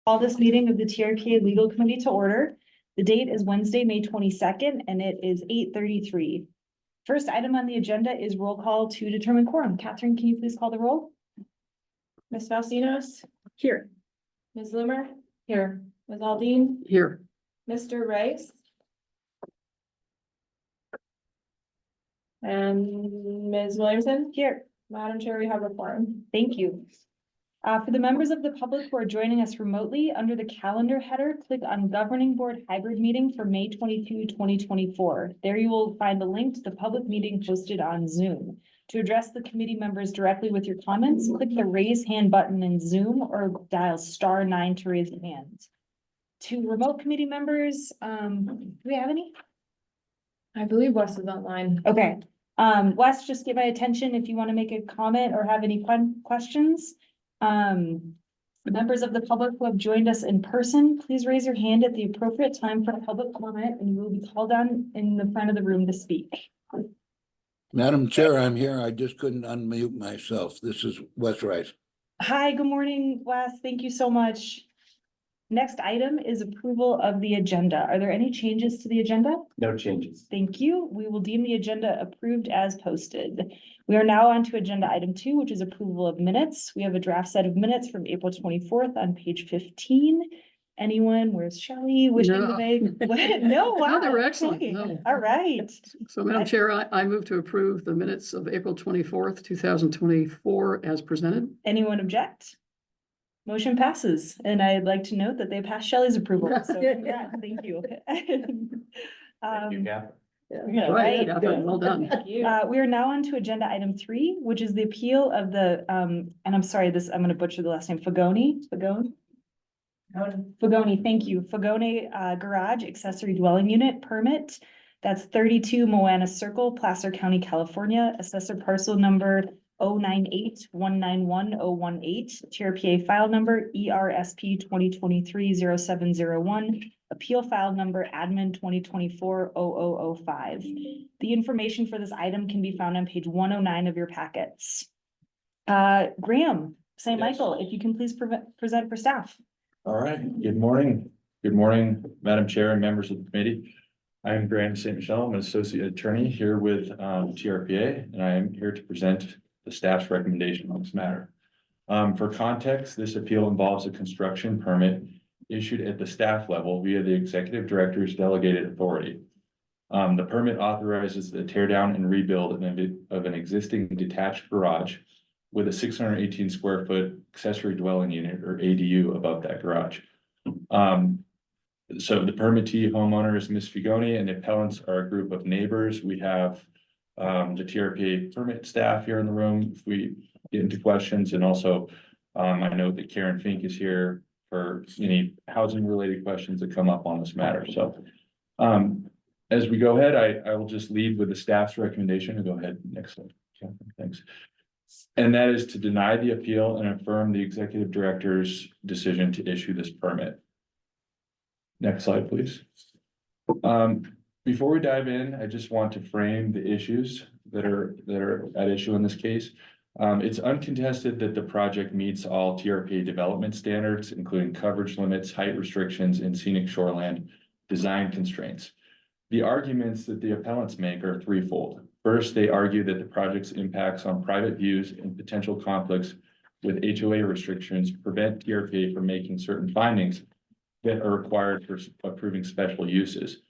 Call this meeting of the TRPA Legal Committee to order. The date is Wednesday, May 22nd, and it is 8:33. First item on the agenda is roll call to determine quorum. Catherine, can you please call the roll? Ms. Falcinos? Here. Ms. Loomer? Here. Ms. Aldine? Here. Mr. Rice? And Ms. Williamson? Here. Madam Chair, we have a quorum. Thank you. For the members of the public who are joining us remotely, under the calendar header, click on Governing Board Hybrid Meeting for May 22, 2024. There you will find the link to the public meeting posted on Zoom. To address the committee members directly with your comments, click the raise hand button in Zoom or dial *9 to raise your hand. To remote committee members, do we have any? I believe Wes is online. Okay, Wes, just give my attention if you want to make a comment or have any questions. Members of the public who have joined us in person, please raise your hand at the appropriate time for public comment and you will be called on in the front of the room to speak. Madam Chair, I'm here. I just couldn't unmute myself. This is Wes Rice. Hi, good morning, Wes. Thank you so much. Next item is approval of the agenda. Are there any changes to the agenda? No changes. Thank you. We will deem the agenda approved as posted. We are now on to agenda item 2, which is approval of minutes. We have a draft set of minutes from April 24th on page 15. Anyone, where's Shelley, wishing to No. make? No, wow. No, they were excellent. Okay. No. All right. So Madam Chair, I move to approve the minutes of April 24th, 2024 as presented. Anyone object? Motion passes, and I'd like to note that they passed Shelley's approval, so congrats, thank you. Thank you, Catherine. Yeah, Right, right. Catherine, well done. We are now on to agenda item 3, which is the appeal of the, and I'm sorry, I'm gonna butcher the last name, Fagone, thank you, Fagone, garage accessory dwelling unit permit. That's 32 Moana Circle, Placer County, California, assessor parcel number 098-191-018, TRPA file number ERSP 2023-0701, appeal file number admin 2024-0005. The information for this item can be found on page 109 of your packets. Graham, St. Michael, if you can please present for staff. All right, good morning. Good morning, Madam Chair and members of the committee. I am Graham St. Michel. I'm an associate attorney here with TRPA, and I am here to present the staff's recommendation on this matter. For context, this appeal involves a construction permit issued at the staff level via the executive director's delegated authority. The permit authorizes the tear down and rebuild of an existing detached garage with a 618 square foot accessory dwelling unit or ADU above that garage. So the permittee homeowner is Ms. Fagone and the appellants are a group of neighbors. We have the TRPA permit staff here in the room if we get into questions, and also I know that Karen Fink is here for any housing related questions that come up on this matter. So as we go ahead, I will just lead with the staff's recommendation and go ahead. Next slide. Thanks. And that is to deny the appeal and affirm the executive director's decision to issue this permit. Next slide, please. Before we dive in, I just want to frame the issues that are at issue in this case. It's uncontested that the project meets all TRPA development standards, including coverage limits, height restrictions, and scenic shoreland design constraints. The arguments that the appellants make are threefold. First, they argue that the project's impacts on private views and potential conflicts with HOA restrictions prevent TRPA from making certain findings that are required for approving special uses.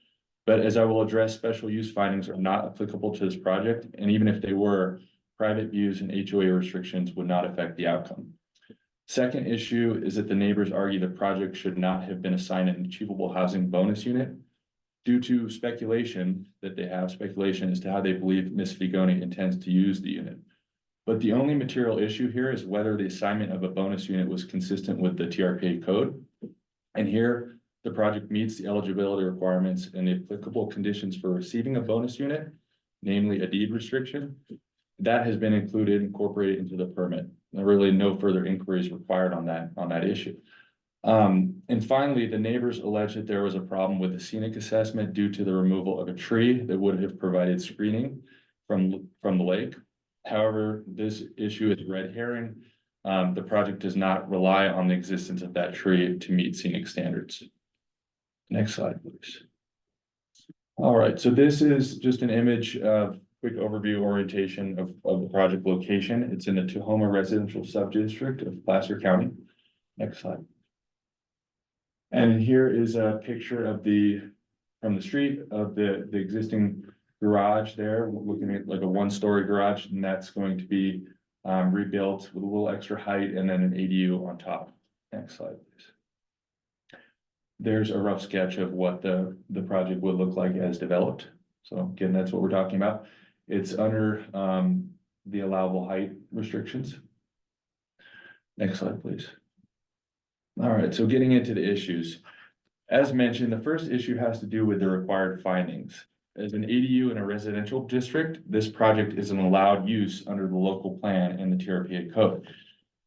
But as I will address, special use findings are not applicable to this project, and even if they were, private views and HOA restrictions would not affect the outcome. Second issue is that the neighbors argue the project should not have been assigned an achievable housing bonus unit due to speculation that they have speculation as to how they believe Ms. Fagone intends to use the unit. But the only material issue here is whether the assignment of a bonus unit was consistent with the TRPA code. And here, the project meets the eligibility requirements and the applicable conditions for receiving a bonus unit, namely a deed restriction. That has been incorporated into the permit. There are really no further inquiries required on that issue. And finally, the neighbors allege that there was a problem with the scenic assessment due to the removal of a tree that would have provided screening from the lake. However, this issue is red herring. The project does not rely on the existence of that tree to meet scenic standards. Next slide, please. All right, so this is just an image of quick overview orientation of the project location. It's in the Tahoe residential subdistrict of Placer County. Next slide. And here is a picture of from the street of the existing garage there, looking at like a one-story garage, and that's going to be rebuilt with a little extra height and then an ADU on top. Next slide, please. There's a rough sketch of what the project would look like as developed. So again, that's what we're talking about. It's under the allowable height restrictions. Next slide, please. All right, so getting into the issues. As mentioned, the first issue has to do with the required findings. As an ADU in a residential district, this project is an allowed use under the local plan and the TRPA code.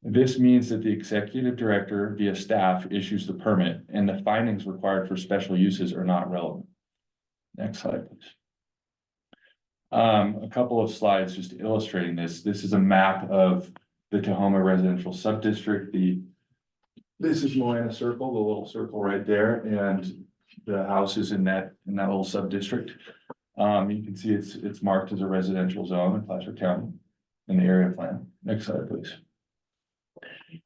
This means that the executive director via staff issues the permit and the findings required for special uses are not relevant. Next slide, please. A couple of slides just illustrating this. This is a map of the Tahoe residential subdistrict. This is Moana Circle, the little circle right there, and the house is in that little subdistrict. You can see it's marked as a residential zone in Placer County in the area plan. Next slide, please.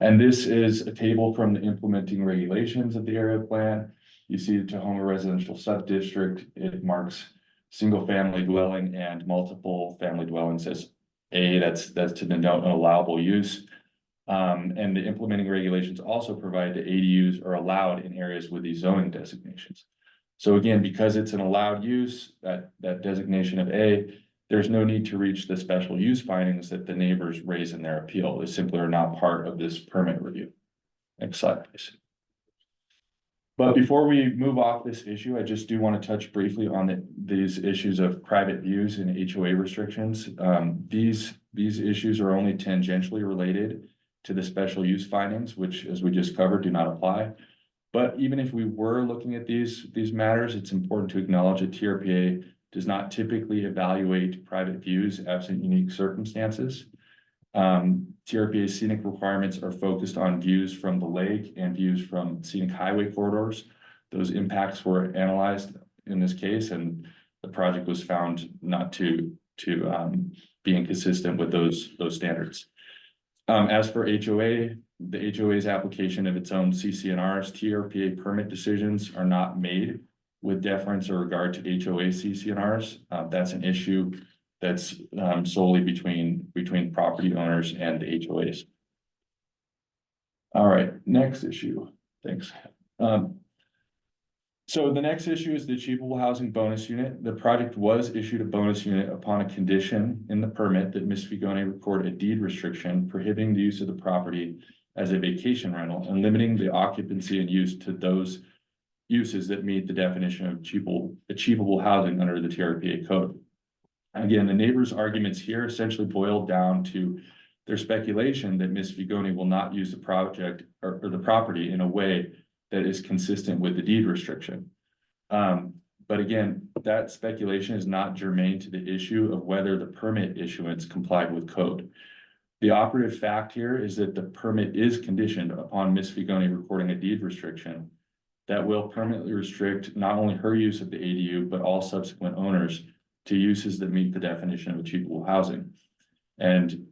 And this is a table from the implementing regulations of the area plan. You see the Tahoe residential subdistrict. It marks single family dwelling and multiple family dwellings as A, that's to denote an allowable use. And the implementing regulations also provide that ADUs are allowed in areas with these zoning designations. So again, because it's an allowed use, that designation of A, there's no need to reach the special use findings that the neighbors raise in their appeal. They simply are not part of this permit review. Next slide, please. But before we move off this issue, I just do want to touch briefly on these issues of private views and HOA restrictions. These issues are only tangentially related to the special use findings, which, as we just covered, do not apply. But even if we were looking at these matters, it's important to acknowledge that TRPA does not typically evaluate private views absent unique circumstances. TRPA's scenic requirements are focused on views from the lake and views from scenic highway corridors. Those impacts were analyzed in this case, and the project was found not to be inconsistent with those standards. As for HOA, the HOA's application of its own CCNRs, TRPA permit decisions are not made with deference or regard to HOA CCNRs. That's an issue that's solely between property owners and the HOAs. All right, next issue. Thanks. So the next issue is the achievable housing bonus unit. The project was issued a bonus unit upon a condition in the permit that Ms. Figone record a deed restriction prohibiting the use of the property as a vacation rental and limiting the occupancy and use to those uses that meet the definition of achievable housing under the TRPA code. Again, the neighbors' arguments here essentially boil down to their speculation that Ms. Figone will not use the project or the property in a way that is consistent with the deed restriction. But again, that speculation is not germane to the issue of whether the permit issuance complied with code. The operative fact here is that the permit is conditioned upon Ms. Figone recording a deed restriction that will permanently restrict not only her use of the ADU, but all subsequent owners to uses that meet the definition of achievable housing. And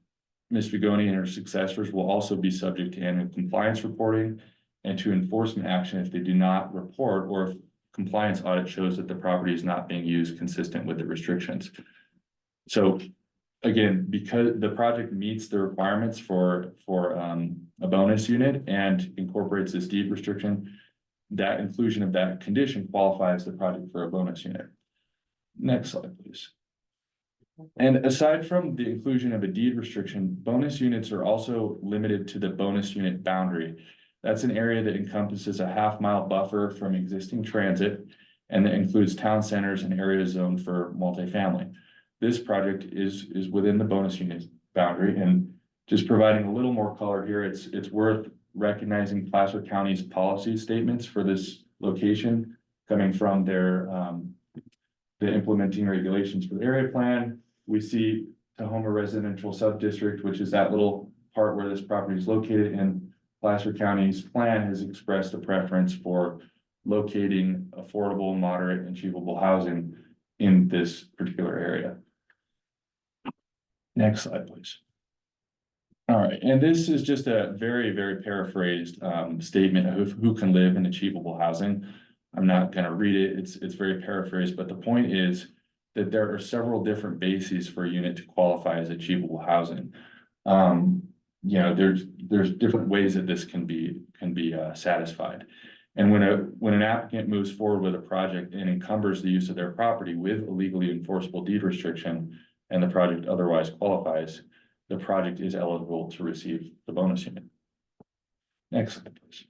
Ms. Figone and her successors will also be subject to annual compliance reporting and to enforcement action if they do not report or if compliance audit shows that the property is not being used consistent with the restrictions. So again, because the project meets the requirements for a bonus unit and incorporates this deed restriction, that inclusion of that condition qualifies the project for a bonus unit. Next slide, please. And aside from the inclusion of a deed restriction, bonus units are also limited to the bonus unit boundary. That's an area that encompasses a half-mile buffer from existing transit and that includes town centers and areas zoned for multifamily. This project is within the bonus unit boundary, and just providing a little more color here, it's worth recognizing Placer County's policy statements for this location coming from their the implementing regulations for the area plan. We see Tahoe residential subdistrict, which is that little part where this property is located, and Placer County's plan has expressed a preference for locating affordable, moderate, and achievable housing in this particular area. Next slide, please. All right, and this is just a very, very paraphrased statement of who can live in achievable housing. I'm not gonna read it, it's very paraphrased, but the point is that there are several different bases for a unit to qualify as achievable housing. You know, there's different ways that this can be satisfied. And when an applicant moves forward with a project and encumbers the use of their property with a legally enforceable deed restriction, and the project otherwise qualifies, the project is eligible to receive the bonus unit. Next slide, please.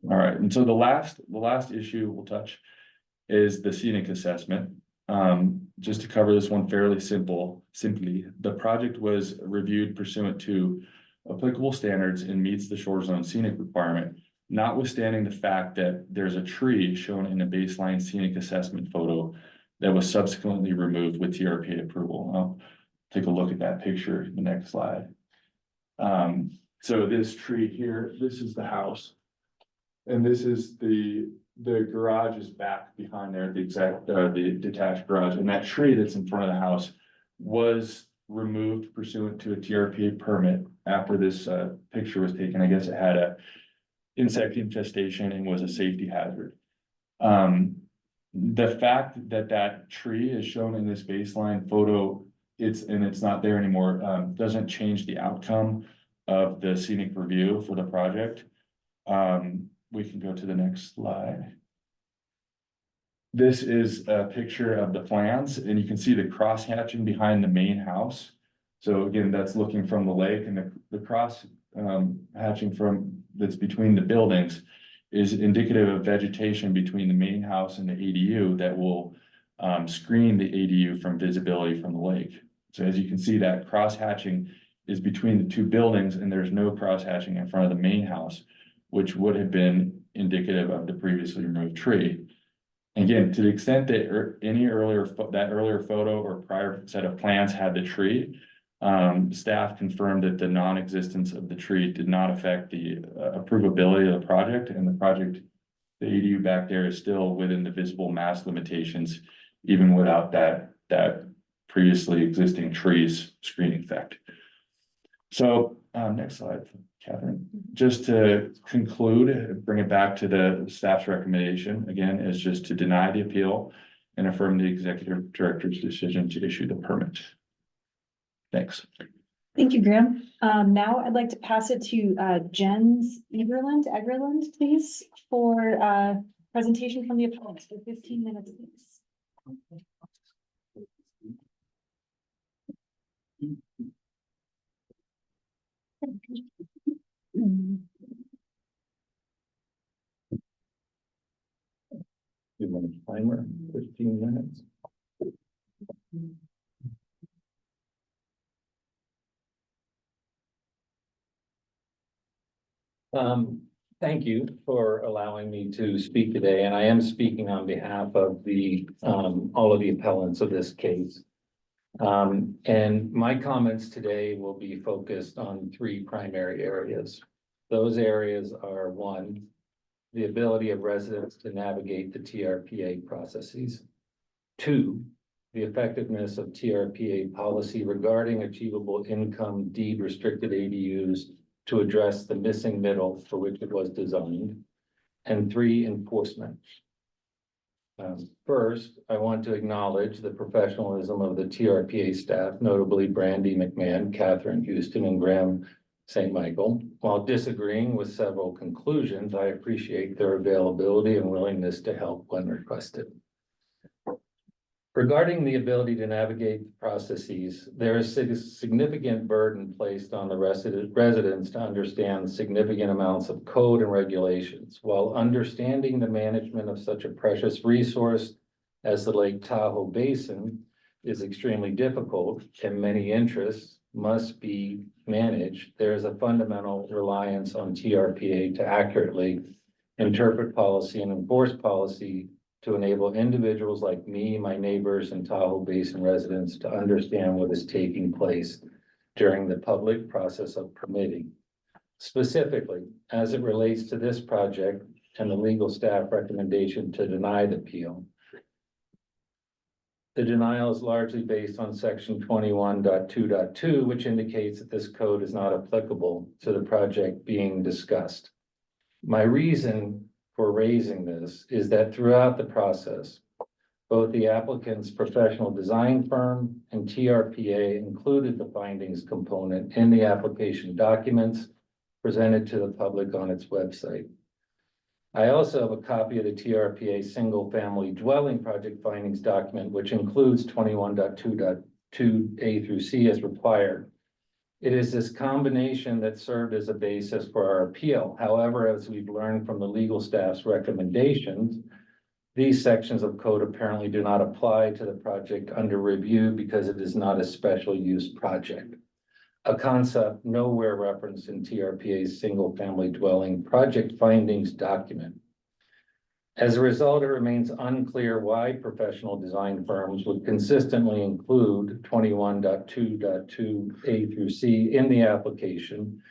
All right, and so the last issue we'll touch is the scenic assessment. Just to cover this one fairly simply, the project was reviewed pursuant to applicable standards and meets the shore zone scenic requirement, notwithstanding the fact that there's a tree shown in a baseline scenic assessment photo that was subsequently removed with TRPA approval. I'll take a look at that picture in the next slide. So this tree here, this is the house. And this is the garage is back behind there, the detached garage, and that tree that's in front of the house was removed pursuant to a TRPA permit after this picture was taken. I guess it had a insect infestation and was a safety hazard. The fact that that tree is shown in this baseline photo, it's not there anymore, doesn't change the outcome of the scenic review for the project. We can go to the next slide. This is a picture of the plans, and you can see the cross hatching behind the main house. So again, that's looking from the lake, and the cross hatching that's between the buildings is indicative of vegetation between the main house and the ADU that will screen the ADU from visibility from the lake. So as you can see, that cross hatching is between the two buildings, and there's no cross hatching in front of the main house, which would have been indicative of the previously removed tree. Again, to the extent that any earlier photo or prior set of plans had the tree, staff confirmed that the non-existence of the tree did not affect the approvability of the project, and the ADU back there is still within the visible mass limitations, even without that previously existing trees screening effect. So, next slide, Catherine. Just to conclude, bring it back to the staff's recommendation, again, is just to deny the appeal and affirm the executive director's decision to issue the permit. Thanks. Thank you, Graham. Now I'd like to pass it to Jens Egerland, please, for presentation from the appellant for 15 minutes, please. You want a timer, 15 minutes? Thank you for allowing me to speak today, and I am speaking on behalf of all of the appellants of this case. And my comments today will be focused on three primary areas. Those areas are: one, the ability of residents to navigate the TRPA processes; two, the effectiveness of TRPA policy regarding achievable income deed restricted ADUs to address the missing middle for which it was designed; and three, enforcement. First, I want to acknowledge the professionalism of the TRPA staff, notably Brandy McMahon, Catherine Houston, and Graham St. Michael. While disagreeing with several conclusions, I appreciate their availability and willingness to help when requested. Regarding the ability to navigate the processes, there is a significant burden placed on the residents to understand significant amounts of code and regulations. While understanding the management of such a precious resource as the Lake Tahoe Basin is extremely difficult and many interests must be managed, there is a fundamental reliance on TRPA to accurately interpret policy and enforce policy to enable individuals like me, my neighbors, and Tahoe Basin residents to understand what is taking place during the public process of permitting. Specifically, as it relates to this project and the legal staff recommendation to deny the appeal. The denial is largely based on section 21.2.2, which indicates that this code is not applicable to the project being discussed. My reason for raising this is that throughout the process, both the applicant's professional design firm and TRPA included the findings component in the application documents presented to the public on its website. I also have a copy of the TRPA single family dwelling project findings document, which includes 21.2.2 A through C as required. It is this combination that served as a basis for our appeal. However, as we've learned from the legal staff's recommendations, these sections of code apparently do not apply to the project under review because it is not a special use project. A concept nowhere referenced in TRPA's single family dwelling project findings document. As a result, it remains unclear why professional design firms would consistently include 21.2.2 A through C in the application,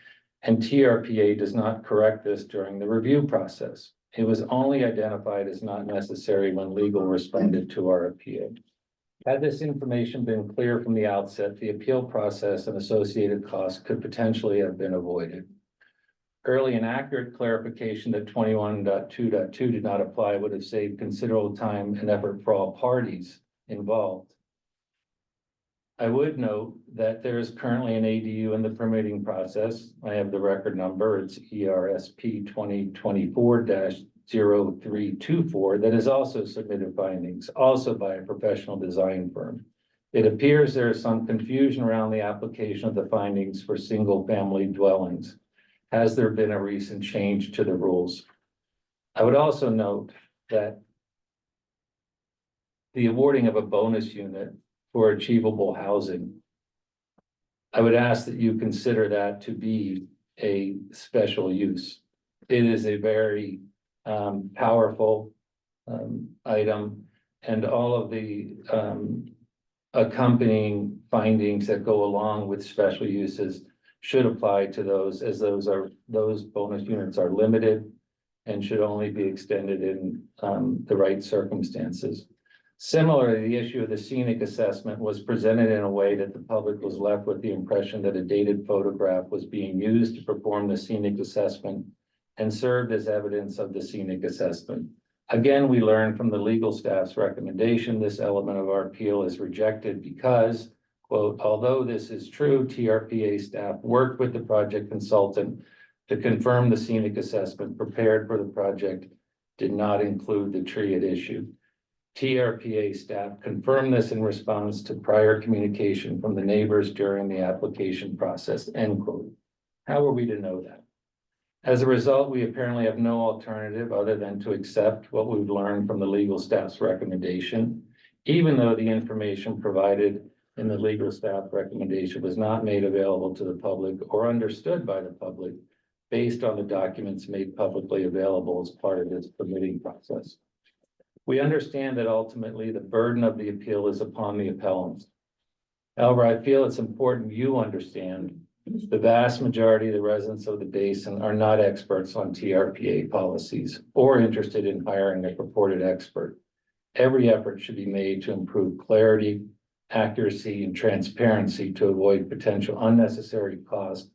and TRPA does not correct this during the review process. It was only identified as not necessary when legal responded to our appeal. Had this information been clear from the outset, the appeal process and associated costs could potentially have been avoided. Early and accurate clarification that 21.2.2 did not apply would have saved considerable time and effort for all parties involved. I would note that there is currently an ADU in the permitting process. I have the record number. It's ERSP 2024-0324 that has also submitted findings, also by a professional design firm. It appears there is some confusion around the application of the findings for single family dwellings. Has there been a recent change to the rules? I would also note that the awarding of a bonus unit for achievable housing, I would ask that you consider that to be a special use. It is a very powerful item, and all of the accompanying findings that go along with special uses should apply to those, as those bonus units are limited and should only be extended in the right circumstances. Similarly, the issue of the scenic assessment was presented in a way that the public was left with the impression that a dated photograph was being used to perform the scenic assessment and served as evidence of the scenic assessment. Again, we learned from the legal staff's recommendation, this element of our appeal is rejected because, quote, although this is true, TRPA staff worked with the project consultant to confirm the scenic assessment prepared for the project did not include the tree at issue. TRPA staff confirmed this in response to prior communication from the neighbors during the application process, end quote. How are we to know that? As a result, we apparently have no alternative other than to accept what we've learned from the legal staff's recommendation, even though the information provided in the legal staff recommendation was not made available to the public or understood by the public based on the documents made publicly available as part of this permitting process. We understand that ultimately the burden of the appeal is upon the appellants. However, I feel it's important you understand the vast majority of the residents of the basin are not experts on TRPA policies or interested in hiring a purported expert. Every effort should be made to improve clarity, accuracy, and transparency to avoid potential unnecessary cost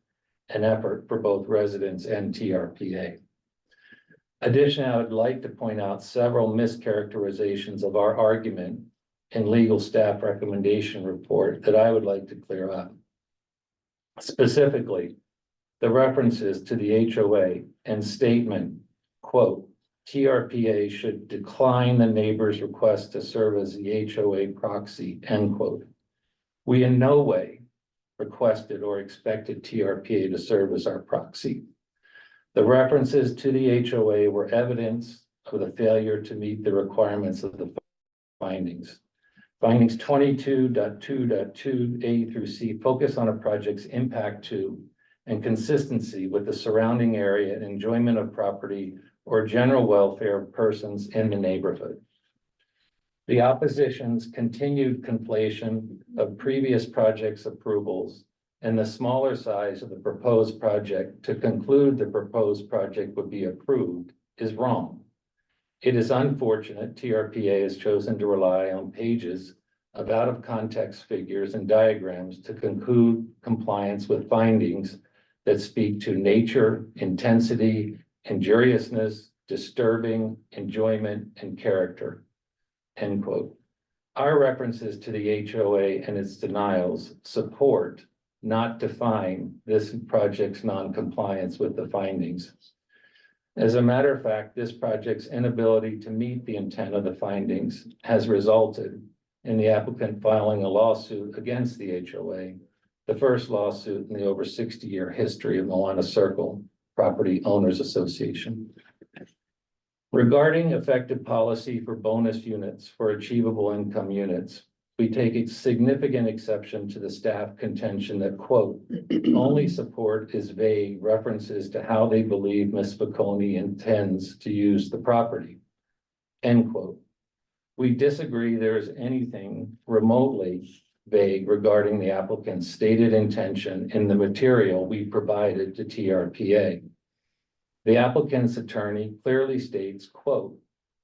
and effort for both residents and TRPA. Additionally, I would like to point out several mischaracterizations of our argument in legal staff recommendation report that I would like to clear up. Specifically, the references to the HOA and statement, quote, TRPA should decline the neighbor's request to serve as the HOA proxy, end quote. We in no way requested or expected TRPA to serve as our proxy. The references to the HOA were evidence of the failure to meet the requirements of the findings. Findings 22.2.2 A through C focus on a project's impact to and consistency with the surrounding area and enjoyment of property or general welfare of persons in the neighborhood. The opposition's continued conflation of previous projects approvals and the smaller size of the proposed project to conclude the proposed project would be approved is wrong. It is unfortunate TRPA has chosen to rely on pages of out-of-context figures and diagrams to conclude compliance with findings that speak to nature, intensity, injuriousness, disturbing, enjoyment, and character. End quote. Our references to the HOA and its denials support, not define, this project's non-compliance with the findings. As a matter of fact, this project's inability to meet the intent of the findings has resulted in the applicant filing a lawsuit against the HOA, the first lawsuit in the over 60-year history of Milana Circle Property Owners Association. Regarding effective policy for bonus units for achievable income units, we take a significant exception to the staff contention that, quote, only support is vague references to how they believe Ms. Bocconi intends to use the property, end quote. We disagree there is anything remotely vague regarding the applicant's stated intention in the material we provided to TRPA. The applicant's attorney clearly states, quote,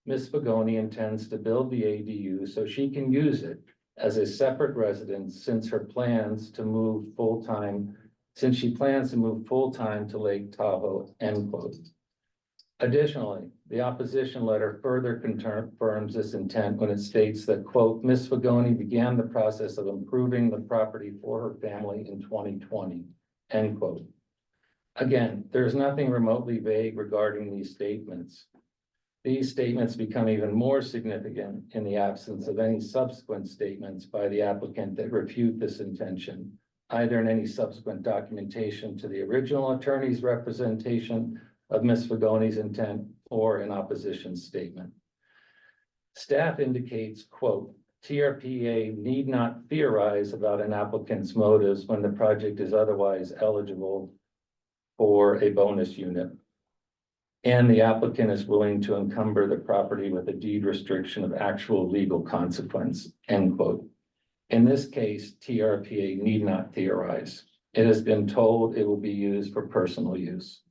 Ms. Bocconi intends to build the ADU so she can use it as a separate residence since she plans to move full-time to Lake Tahoe, end quote. Additionally, the opposition letter further confirms this intent when it states that, quote, Ms. Bocconi began the process of improving the property for her family in 2020, end quote. Again, there is nothing remotely vague regarding these statements. These statements become even more significant in the absence of any subsequent statements by the applicant that refute this intention, either in any subsequent documentation to the original attorney's representation of Ms. Bocconi's intent or an opposition statement. Staff indicates, quote, TRPA need not theorize about an applicant's motives when the project is otherwise eligible for a bonus unit, and the applicant is willing to encumber the property with a deed restriction of actual legal consequence, end quote. In this case, TRPA need not theorize. It has been told it will be used for personal use.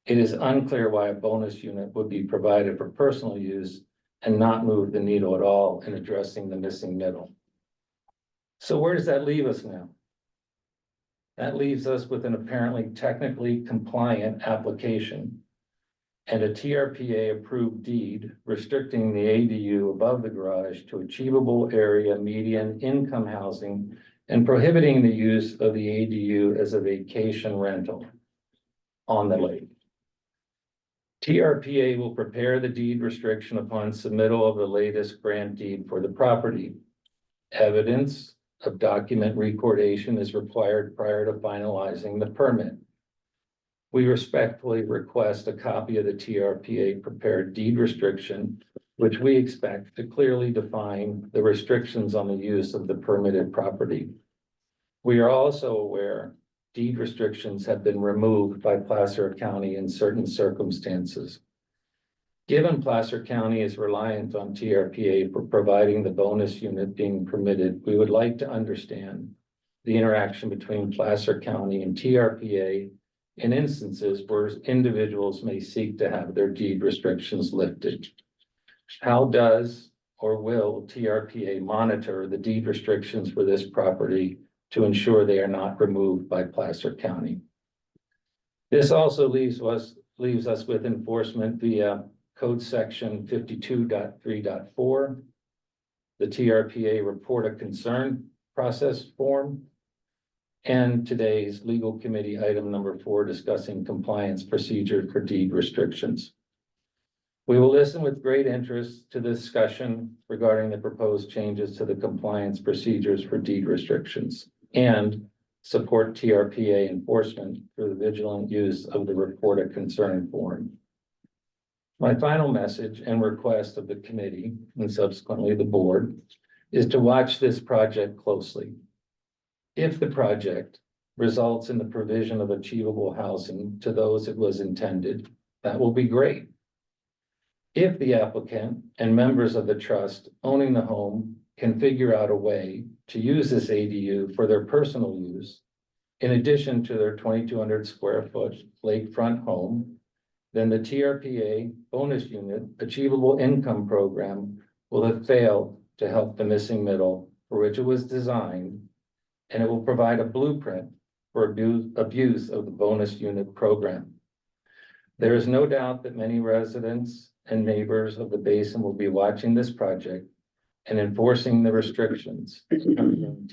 It is unclear why a bonus unit would be provided for personal use and not move the needle at all in addressing the missing middle. So where does that leave us now? That leaves us with an apparently technically compliant application and a TRPA approved deed restricting the ADU above the garage to achievable area median income housing and prohibiting the use of the ADU as a vacation rental on the lake. TRPA will prepare the deed restriction upon submittal of the latest grant deed for the property. Evidence of document recordation is required prior to finalizing the permit. We respectfully request a copy of the TRPA prepared deed restriction, which we expect to clearly define the restrictions on the use of the permitted property. We are also aware deed restrictions have been removed by Placer County in certain circumstances. Given Placer County is reliant on TRPA for providing the bonus unit being permitted, we would like to understand the interaction between Placer County and TRPA in instances where individuals may seek to have their deed restrictions lifted. How does or will TRPA monitor the deed restrictions for this property to ensure they are not removed by Placer County? This also leaves us with enforcement via Code Section 52.3.4, the TRPA Report of Concern process form, and today's legal committee item number 4 discussing compliance procedure for deed restrictions. We will listen with great interest to the discussion regarding the proposed changes to the compliance procedures for deed restrictions and support TRPA enforcement through the vigilant use of the Report of Concern form. My final message and request of the committee and subsequently the board is to watch this project closely. If the project results in the provision of achievable housing to those it was intended, that will be great. If the applicant and members of the trust owning the home can figure out a way to use this ADU for their personal use, in addition to their 2,200 square foot lakefront home, then the TRPA bonus unit achievable income program will have failed to help the missing middle for which it was designed, and it will provide a blueprint for abuse of the bonus unit program. There is no doubt that many residents and neighbors of the basin will be watching this project and enforcing the restrictions from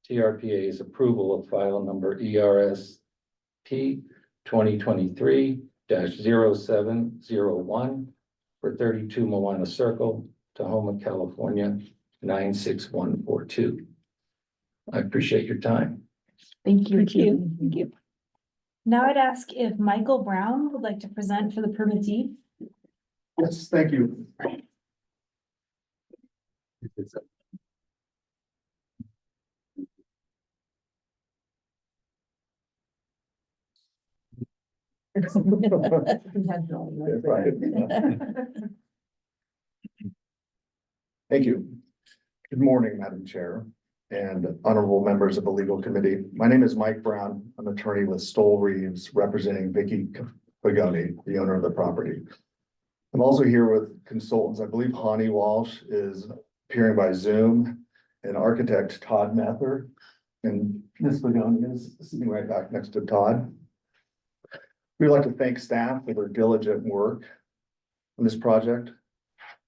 TRPA's approval of file number ERSP 2023-0701 for 32 Moana Circle, Tahoe, California, 96142. I appreciate your time. Thank you. Thank you. Thank you. Now I'd ask if Michael Brown would like to present for the permittee. Yes, thank you. Thank you. Good morning, Madam Chair and honorable members of the legal committee. My name is Mike Brown. I'm an attorney with Stoll Reeves representing Vicky Pagoni, the owner of the property. I'm also here with consultants. I believe Hani Walsh is appearing by Zoom, and architect Todd Mather, and Ms. Pagoni is sitting right back next to Todd. We'd like to thank staff for their diligent work on this project.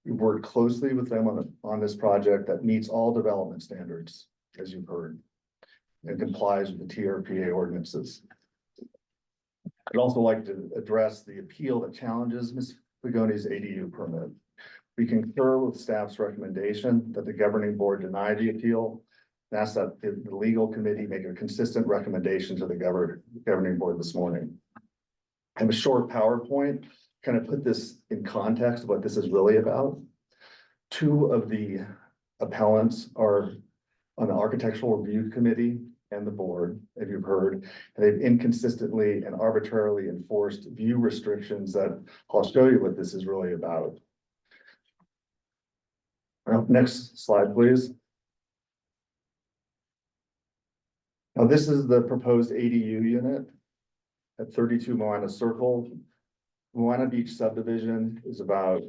We've worked closely with them on this project that meets all development standards, as you've heard, and complies with the TRPA ordinances. I'd also like to address the appeal that challenges Ms. Pagoni's ADU permit. We concur with staff's recommendation that the governing board deny the appeal. And ask that the legal committee make a consistent recommendation to the governing board this morning. I have a short PowerPoint, kind of put this in context of what this is really about. Two of the appellants are on the architectural review committee and the board, as you've heard, and they've inconsistently and arbitrarily enforced view restrictions that I'll show you what this is really about. Next slide, please. Now, this is the proposed ADU unit at 32 Moana Circle. Moana Beach subdivision is about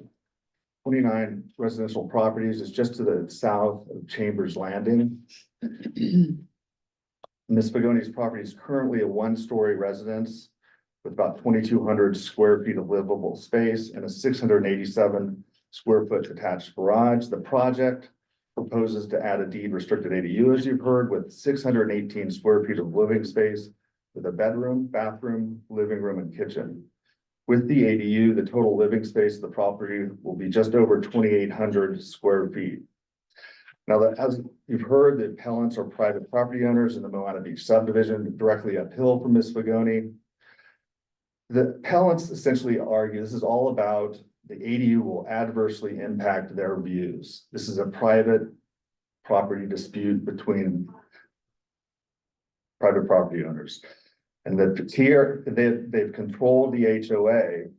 29 residential properties. It's just to the south of Chambers Landing. Ms. Pagoni's property is currently a one-story residence with about 2,200 square feet of livable space and a 687 square foot attached garage. The project proposes to add a deed restricted ADU, as you've heard, with 618 square feet of living space with a bedroom, bathroom, living room, and kitchen. With the ADU, the total living space of the property will be just over 2,800 square feet. Now, as you've heard, the appellants are private property owners in the Moana Beach subdivision, directly uphill from Ms. Pagoni. The appellants essentially argue this is all about the ADU will adversely impact their views. This is a private property dispute between private property owners. And that they've controlled the HOA.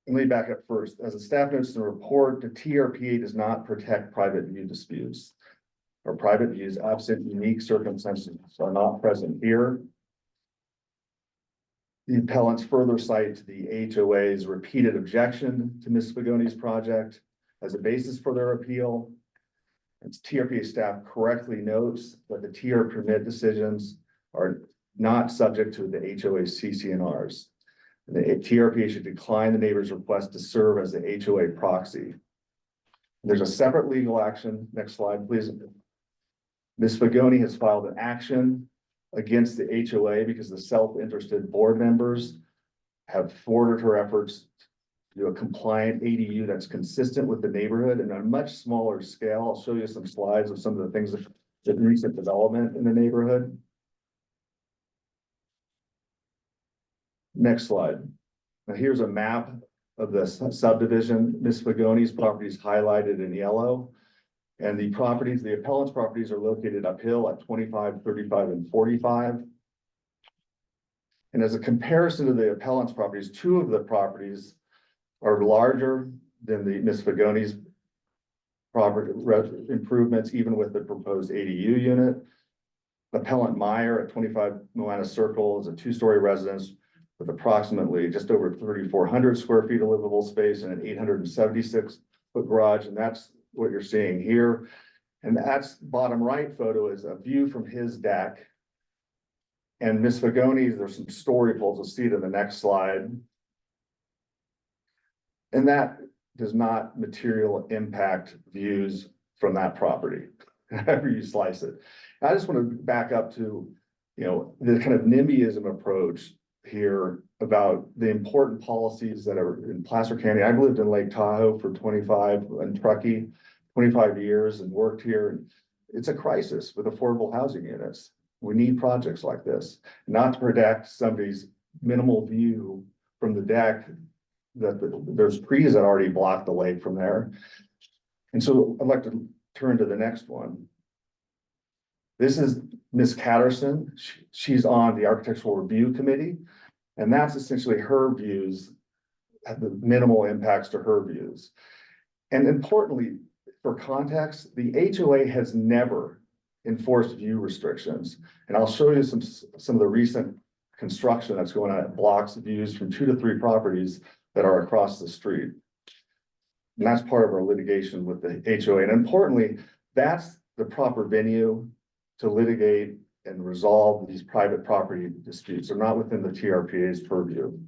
Let me back up first. As the staff notes in the report, the TRPA does not protect private view disputes, or private views absent unique circumstances are not present here. The appellants further cite the HOA's repeated objection to Ms. Pagoni's project as a basis for their appeal. And TRPA staff correctly notes that the TR permit decisions are not subject to the HOA CC&Rs. The TRPA should decline the neighbor's request to serve as the HOA proxy. There's a separate legal action. Next slide, please. Ms. Pagoni has filed an action against the HOA because the self-interested board members have thwarted her efforts to do a compliant ADU that's consistent with the neighborhood and on a much smaller scale. I'll show you some slides of some of the things that recent development in the neighborhood. Next slide. Now here's a map of the subdivision. Ms. Pagoni's property is highlighted in yellow. And the properties, the appellant's properties are located uphill at 25, 35, and 45. And as a comparison to the appellant's properties, two of the properties are larger than the Ms. Pagoni's property improvements, even with the proposed ADU unit. Appellant Meyer at 25 Moana Circle is a two-story residence with approximately just over 3,400 square feet of livable space and an 876-foot garage, and that's what you're seeing here. And that's bottom right photo is a view from his deck. And Miss Fagoni's, there's some story poles, we'll see it in the next slide. And that does not material impact views from that property, however you slice it. I just want to back up to, you know, the kind of NIMBYism approach here about the important policies that are in Placer County. I've lived in Lake Tahoe for 25 and Truckee, 25 years and worked here. It's a crisis with affordable housing units. We need projects like this, not to protect somebody's minimal view from the deck that there's trees that already block the lake from there. And so I'd like to turn to the next one. This is Miss Catterson. She's on the Architectural Review Committee, and that's essentially her views, have the minimal impacts to her views. And importantly, for context, the HOA has never enforced view restrictions. And I'll show you some of the recent construction that's going on at blocks views from 2 to 3 properties that are across the street. And that's part of our litigation with the HOA. And importantly, that's the proper venue to litigate and resolve these private property disputes. They're not within the TRPA's purview.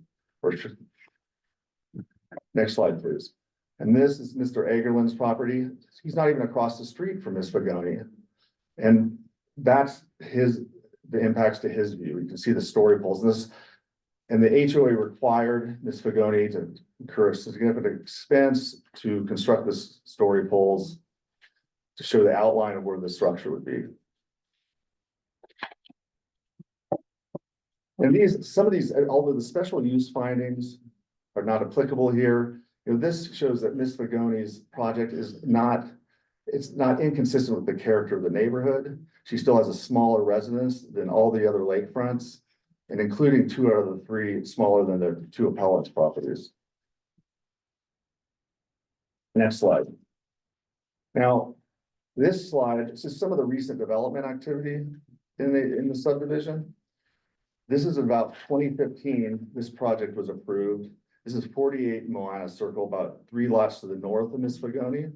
Next slide, please. And this is Mr. Egerland's property. He's not even across the street from Miss Fagoni. And that's the impacts to his view. You can see the story poles. And the HOA required Ms. Fagoni to incur a significant expense to construct this story poles to show the outline of where the structure would be. And some of these, although the special use findings are not applicable here, you know, this shows that Ms. Fagoni's project is not, it's not inconsistent with the character of the neighborhood. She still has a smaller residence than all the other lakefronts, and including 2 out of the 3 smaller than the 2 appellants' properties. Next slide. Now, this slide, this is some of the recent development activity in the subdivision. This is about 2015, this project was approved. This is 48 Moana Circle, about 3 lots to the north of Miss Fagoni. It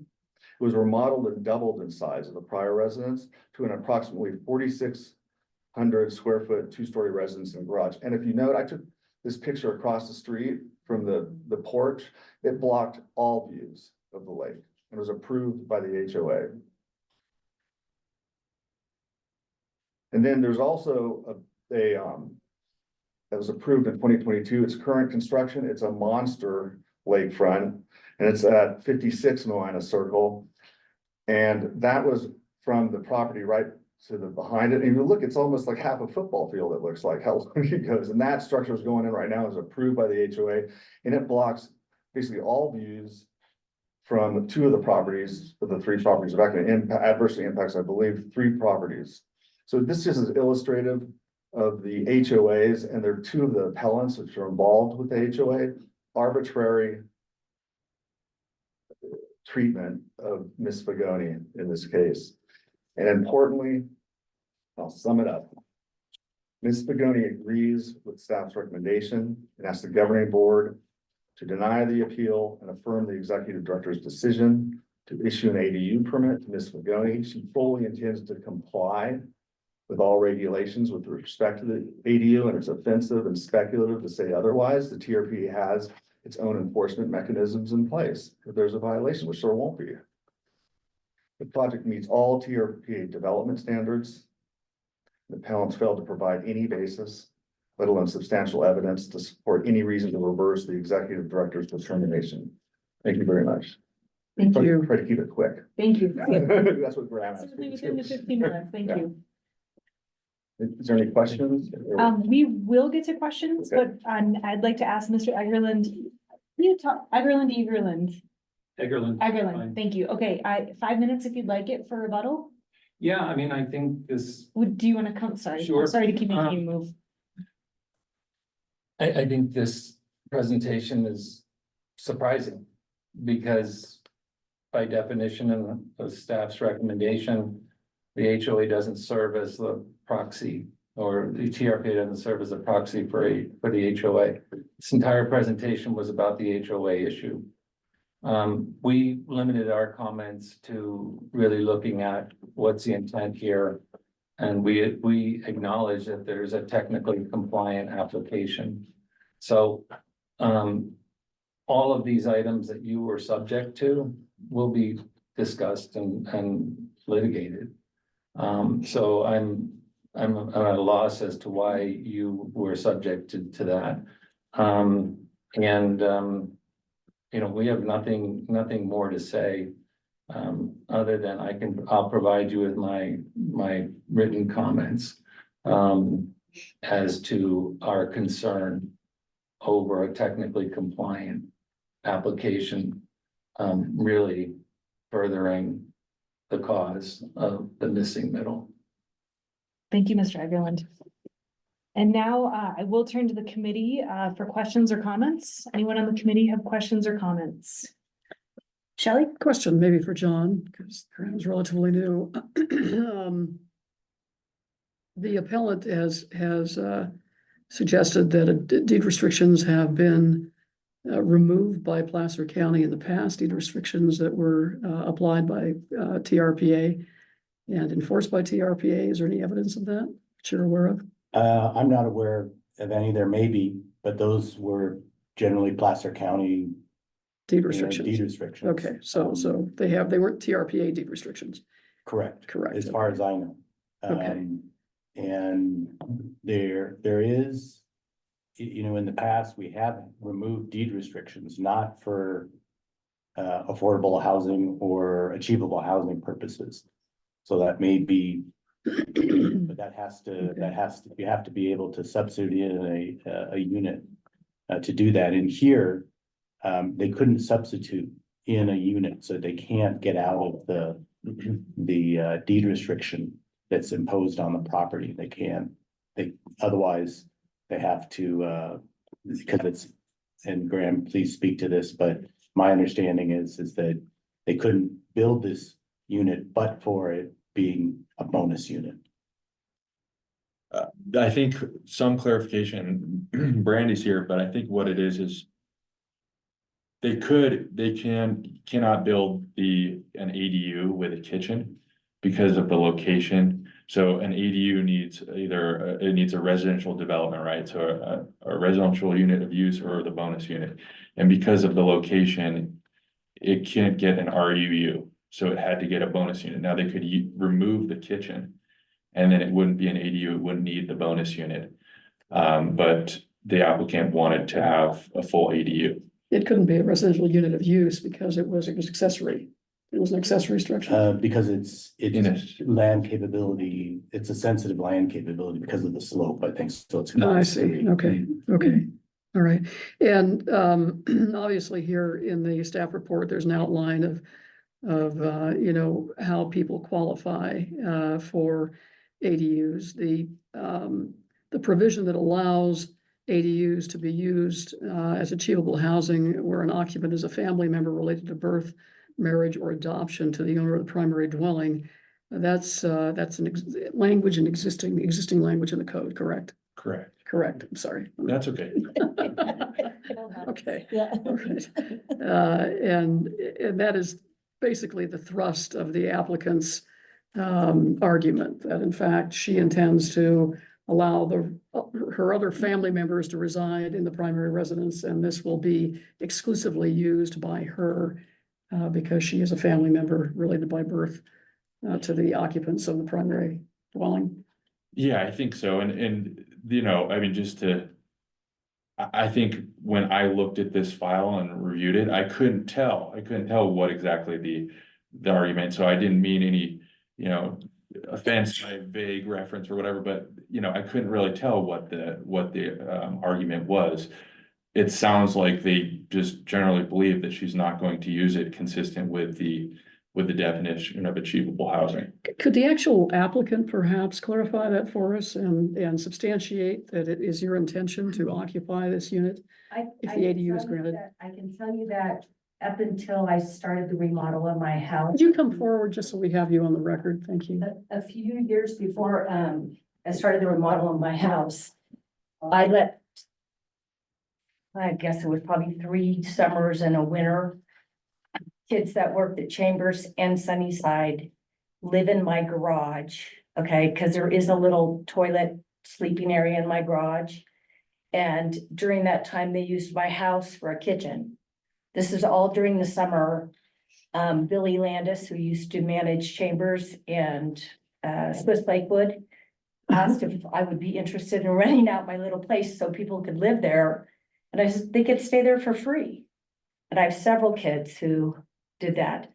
was remodeled and doubled in size of the prior residence to an approximately 4,600 square foot 2-story residence and garage. And if you note, I took this picture across the street from the porch. It blocked all views of the lake and was approved by the HOA. And then there's also that was approved in 2022. It's current construction. It's a monster lakefront, and it's at 56 Moana Circle. And that was from the property right to the behind it. And you look, it's almost like half a football field, it looks like, how long it goes. And that structure is going in right now, is approved by the HOA, and it blocks basically all views from 2 of the properties, of the 3 properties. It's going to adversely impacts, I believe, 3 properties. So this just is illustrative of the HOAs, and there are 2 of the appellants which are involved with the HOA, arbitrary treatment of Miss Fagoni in this case. And importantly, I'll sum it up. Ms. Fagoni agrees with staff's recommendation and asks the governing board to deny the appeal and affirm the executive director's decision to issue an ADU permit to Ms. Fagoni. She fully intends to comply with all regulations with respect to the ADU, and it's offensive and speculative to say otherwise. The TRPA has its own enforcement mechanisms in place if there's a violation, which there won't be. The project meets all TRPA development standards. The appellants failed to provide any basis, let alone substantial evidence, to support any reason to reverse the executive director's determination. Thank you very much. Thank you. Try to keep it quick. Thank you. That's what Graham asked Certainly me to within the do. 15 minutes. Thank Yeah. you. Is there any questions? We will get to questions, Okay. but I'd like to ask Mr. Egerland. You talk, Egerland. Egerland. Egerland, thank you. Okay, 5 minutes if you'd like it for rebuttal. Yeah, I mean, I think this, Do you want to come? Sorry, Sure. I'm sorry to keep making you move. I think this presentation is surprising because by definition and the staff's recommendation, the HOA doesn't serve as the proxy, or the TRPA doesn't serve as a proxy for the HOA. This entire presentation was about the HOA issue. We limited our comments to really looking at what's the intent here. And we acknowledge that there's a technically compliant application. So, all of these items that you were subject to will be discussed and litigated. So I'm at a loss as to why you were subjected to that. You know, we have nothing more to say. Other than I'll provide you with my written comments. As to our concern over a technically compliant application. Really furthering the cause of the missing middle. Thank you, Mr. Egerland. And now I will turn to the committee for questions or comments. Anyone on the committee have questions or comments? Shelley? Question maybe for John, because Karen's relatively new. The appellant has suggested that deed restrictions have been removed by Placer County in the past, deed restrictions that were applied by TRPA and enforced by TRPA. Is there any evidence of that you're aware of? I'm not aware of any. There may be, but those were generally Placer County Deed restrictions. deed restrictions. Okay, so they weren't TRPA deed restrictions. Correct. Correct. As far as I know. Okay. And there is, you know, in the past, we have removed deed restrictions, not for affordable housing or achievable housing purposes. So that may be, but that has to, you have to be able to substitute in a unit to do that. And here, they couldn't substitute in a unit, so they can't get out of the deed restriction that's imposed on the property. Otherwise they have to, because it's, and Graham, please speak to this, but my understanding is that they couldn't build this unit but for it being a bonus unit. I think some clarification, Brandy's here, but I think what it is they cannot build an ADU with a kitchen because of the location. So an ADU needs it needs a residential development, right? So a residential unit of use or the bonus unit. And because of the location, it can't get an RUU. So it had to get a bonus unit. Now they could remove the kitchen and then it wouldn't be an ADU, it wouldn't need the bonus unit. But the applicant wanted to have a full ADU. It couldn't be a residential unit of use because it was accessory. It was an accessory structure. Because it's land capability, it's a sensitive land capability because of the slope, I think, so it's. I see, okay, all right. And obviously here in the staff report, there's an outline of you know, how people qualify for ADUs. The provision that allows ADUs to be used as achievable housing where an occupant is a family member related to birth, marriage, or adoption to the owner of the primary dwelling. That's language and existing language in the code, correct? Correct. I'm sorry. That's okay. Okay. Yeah. All right. And that is basically the thrust of the applicant's argument, that in fact, she intends to allow her other family members to reside in the primary residence, and this will be exclusively used by her because she is a family member related by birth to the occupants of the primary dwelling. Yeah, I think so. And you know, I mean, I think when I looked at this file and reviewed it, I couldn't tell what exactly the argument. So I didn't mean any, you know, offense by vague reference or whatever, but you know, I couldn't really tell what the argument was. It sounds like they just generally believe that she's not going to use it consistent with the definition of achievable housing. Could the actual applicant perhaps clarify that for us and substantiate that it is your intention to occupy this unit? If the ADU is granted. I can tell you that up until I started the remodel of my house. Could you come forward just so we have you on the record? Thank you. A few years before, I started the remodel of my house. I guess it was probably 3 summers and a winter. Kids that worked at Chambers and Sunnyside live in my garage, okay, because there is a little toilet sleeping area in my garage. And during that time, they used my house for a kitchen. This is all during the summer. Billy Landis, who used to manage Chambers and Swiss Lakewood, asked if I would be interested in renting out my little place so people could live there. And I said, they could stay there for free. And I have several kids who did that.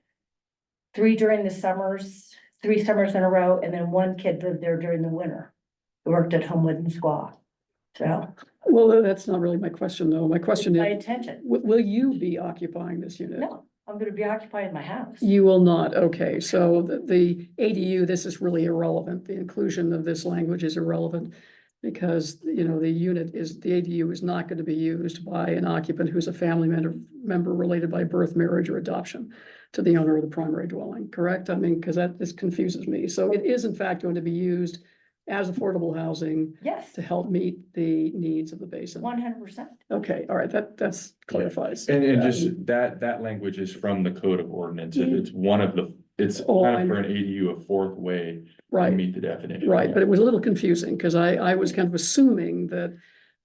3 during the summers, 3 summers in a row, and then 1 kid lived there during the winter, who worked at Homewood and Squaw. So Well, that's not really my question, though. My question my is, intention, will you be occupying this unit? no, I'm gonna be occupying my house. You will not, okay, so the ADU, this is really irrelevant, the inclusion of this language is irrelevant. Because, you know, the ADU is not going to be used by an occupant who's a family member related by birth, marriage, or adoption to the owner of the primary dwelling, correct? I mean, because this confuses me, so it is in fact going to be used as affordable housing Yes, to help meet the needs of the basin. 100%. Okay, all right, that's clarifies. And just that language is from the code of ordinance. It's one of the, it's kind of for an ADU, a 4th way to Right, meet the definition. right, but it was a little confusing, because I was kind of assuming that,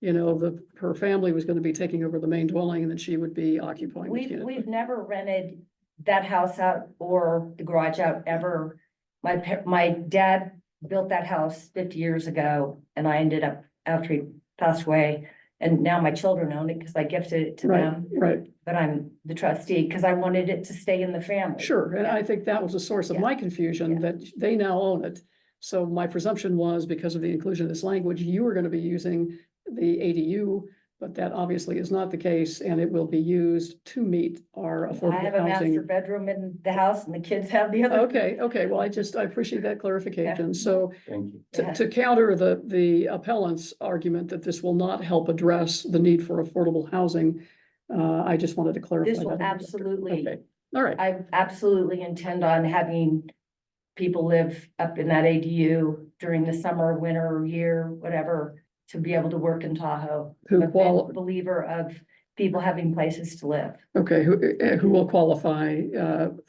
you know, her family was going to be taking over the main dwelling, and then she would be occupying the unit. We've never rented that house out or the garage out ever. My dad built that house 50 years ago, and I ended up, after he passed away, and now my children own it because I gifted it to them. Right, But I'm the trustee because I wanted it to stay in the family. sure, and I think that was the source of Yeah. my confusion, Yeah. that they now own it. So my presumption was, because of the inclusion of this language, you were gonna be using the ADU, but that obviously is not the case, and it will be used to meet our I have affordable a master housing. bedroom in the house and the kids have the other. Okay, well, I appreciate that clarification, so Thank you. Yeah. to counter the appellant's argument that this will not help address the need for affordable housing, I just wanted to clarify This that. will on the record. absolutely, Okay, all right, I absolutely intend on having people live up in that ADU during the summer, winter, year, whatever, to be able to work in Tahoe. Who I'm a big believer of people having places to live. okay, who will qualify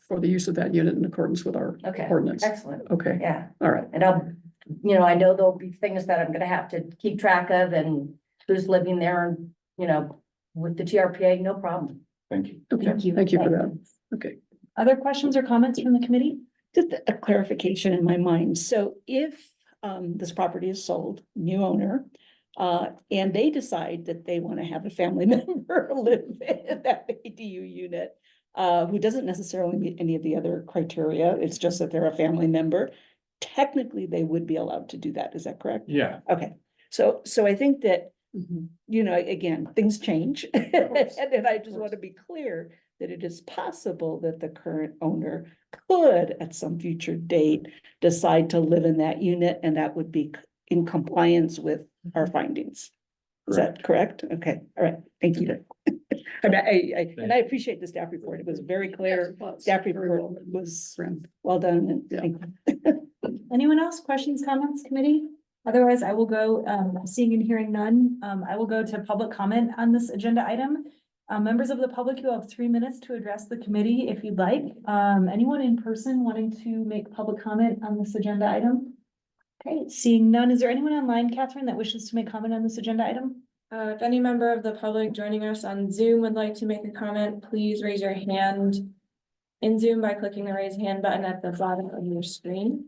for the use of that unit in accordance with our Okay, ordinance? excellent. Okay, Yeah, all right, and I know there'll be things that I'm gonna have to keep track of and who's living there and, with the TRPA, no problem. Thank you. okay, thank you for that, okay. Other questions or comments from the committee? Just a clarification in my mind. So if this property is sold, new owner, and they decide that they want to have a family member live in that ADU unit, who doesn't necessarily meet any of the other criteria, it's just that they're a family member, technically they would be allowed to do that. Is that correct? Yeah, Okay, so I think that, Mhm. again, things change. And then I just want to be clear that it is possible that the current owner could, at some future date, decide to live in that unit, and that would be in compliance with our findings. Is that correct? Okay, all right, thank you. And I appreciate the staff report. It was very clear. Staff report was well done, and Yeah. thank you. Anyone else? Questions, comments, committee? Otherwise, I will go, seeing and hearing none, I will go to public comment on this agenda item. Members of the public, you have 3 minutes to address the committee if you'd like. Anyone in person wanting to make public comment on this agenda item? Okay, seeing none, is there anyone online, Catherine, that wishes to make comment on this agenda item? If any member of the public joining us on Zoom would like to make a comment, please raise your hand in Zoom by clicking the raise hand button at the bottom of your screen.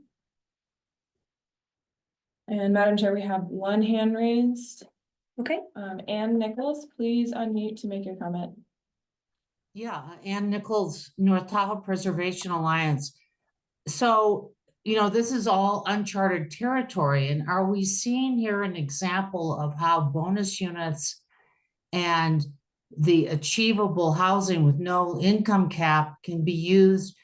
And Madam Chair, we have 1 hand raised. Okay, Ann Nichols, please unmute to make your comment. Yeah, Ann Nichols, North Tahoe Preservation Alliance. So, this is all uncharted territory, and are we seeing here an example of how bonus units and the achievable housing with no income cap can be used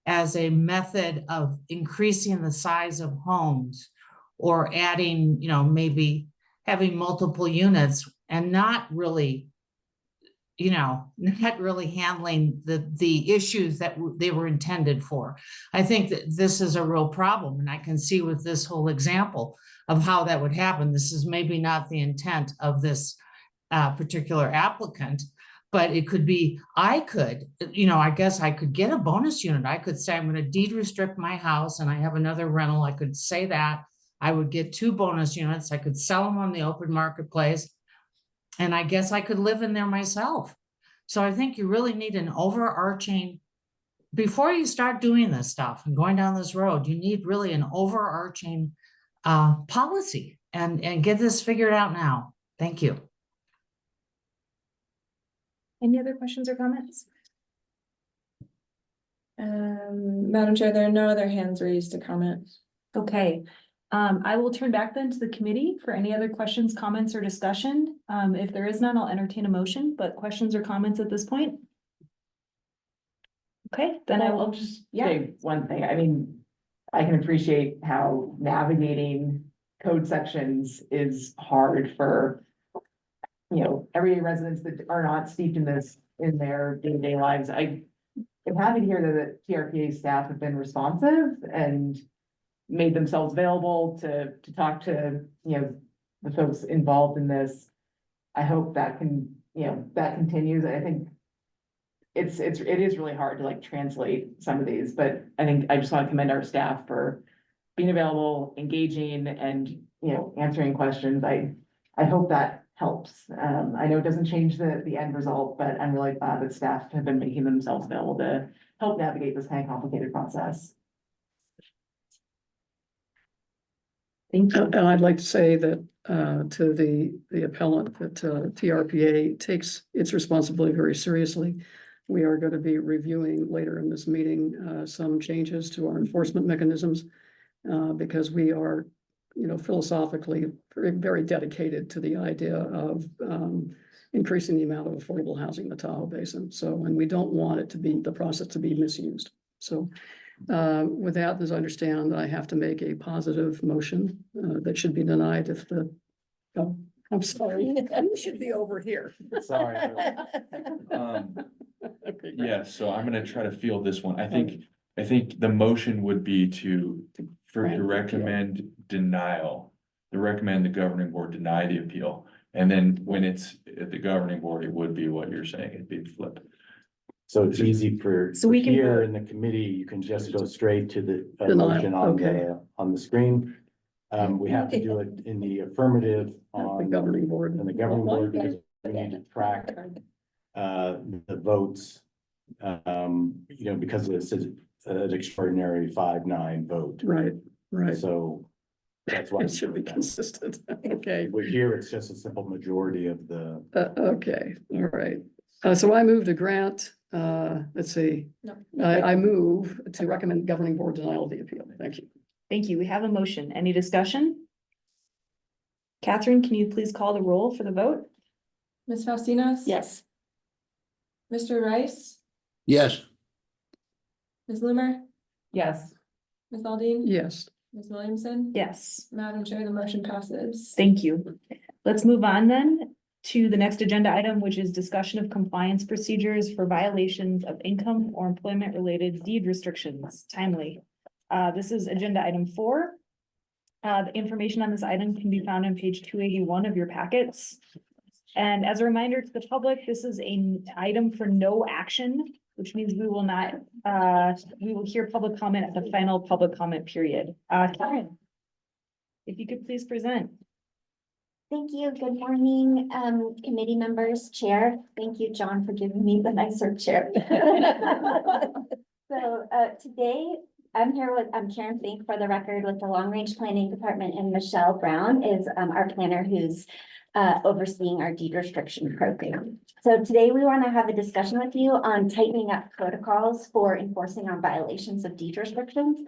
as a method of increasing the size of homes, or adding, maybe having multiple units and not really not really handling the issues that they were intended for. I think that this is a real problem, and I can see with this whole example of how that would happen. This is maybe not the intent of this particular applicant, but it could be, I guess I could get a bonus unit. I could say, I'm going to deed restrict my house and I have another rental. I could say that I would get 2 bonus units. I could sell them on the open marketplace. And I guess I could live in there myself. So I think you really need an overarching, before you start doing this stuff and going down this road, you need really an overarching policy and get this figured out now. Thank you. Any other questions or comments? Madam Chair, there are no other hands raised to comment. Okay, I will turn back then to the committee for any other questions, comments, or discussion. If there is none, I'll entertain a motion, but questions or comments at this point? Okay, then I Well, I'll will, just yeah. say one thing. I mean, I can appreciate how navigating code sections is hard for, everyday residents that are not steeped in this in their day-to-day lives. I'm happy to hear that the TRPA staff have been responsive and made themselves available to talk to, the folks involved in this. I hope that that continues. I think it is really hard to like translate some of these, but I think I just want to commend our staff for being available, engaging, and, answering questions. I hope that helps. I know it doesn't change the end result, but I'm really glad that staff have been making themselves available to help navigate this kind of complicated process. Thank you. And I'd like to say that to the appellant that TRPA takes its responsibility very seriously. We are going to be reviewing later in this meeting some changes to our enforcement mechanisms because we are, philosophically very dedicated to the idea of increasing the amount of affordable housing in the Tahoe Basin. So, and we don't want it to be the process to be misused. So with that, as I understand, I have to make a positive motion that should be denied if the, oh, I'm sorry, you should be over here. Sorry. Okay, great. Yeah, so I'm gonna try to field this one. I think the motion would be to recommend denial. To recommend the governing board deny the appeal. And then when it's at the governing board, it would be what you're saying, it'd be flip. So it's easy for So we can here vote. in the committee, you can just go straight to the Denial, motion on okay. on the screen. We have to do it in the affirmative At the on governing board. the governing board because we need to track the votes. Because it's an extraordinary 5-9 vote. Right, right. So that's why It should be consistent. Okay. We're here, it's just a simple majority of the. Okay, all right. So I move to grant, let's see. No. I move to recommend governing board denial of the appeal. Thank you. Thank you. We have a motion. Any discussion? Catherine, can you please call the roll for the vote? Ms. Faustinas? Yes. Mr. Rice? Yes, Ms. Loomer? Yes. Ms. Aldine? Yes, Ms. Williamson? Yes. Madam Chair, the motion passes. Thank you. Let's move on then to the next agenda item, which is discussion of compliance procedures for violations of income or employment-related deed restrictions, timely. This is agenda item 4. The information on this item can be found on page 281 of your packets. And as a reminder to the public, this is an item for no action, which means we will not, we will hear public comment at the final public comment period. Karen, if you could please present. Thank you. Good morning, committee members, chair. Thank you, John, for giving me the nicer chair. So today I'm here with Karen Fink for the record with the Long Range Planning Department, and Michelle Brown is our planner who's overseeing our deed restriction program. So today we want to have a discussion with you on tightening up protocols for enforcing on violations of deed restrictions.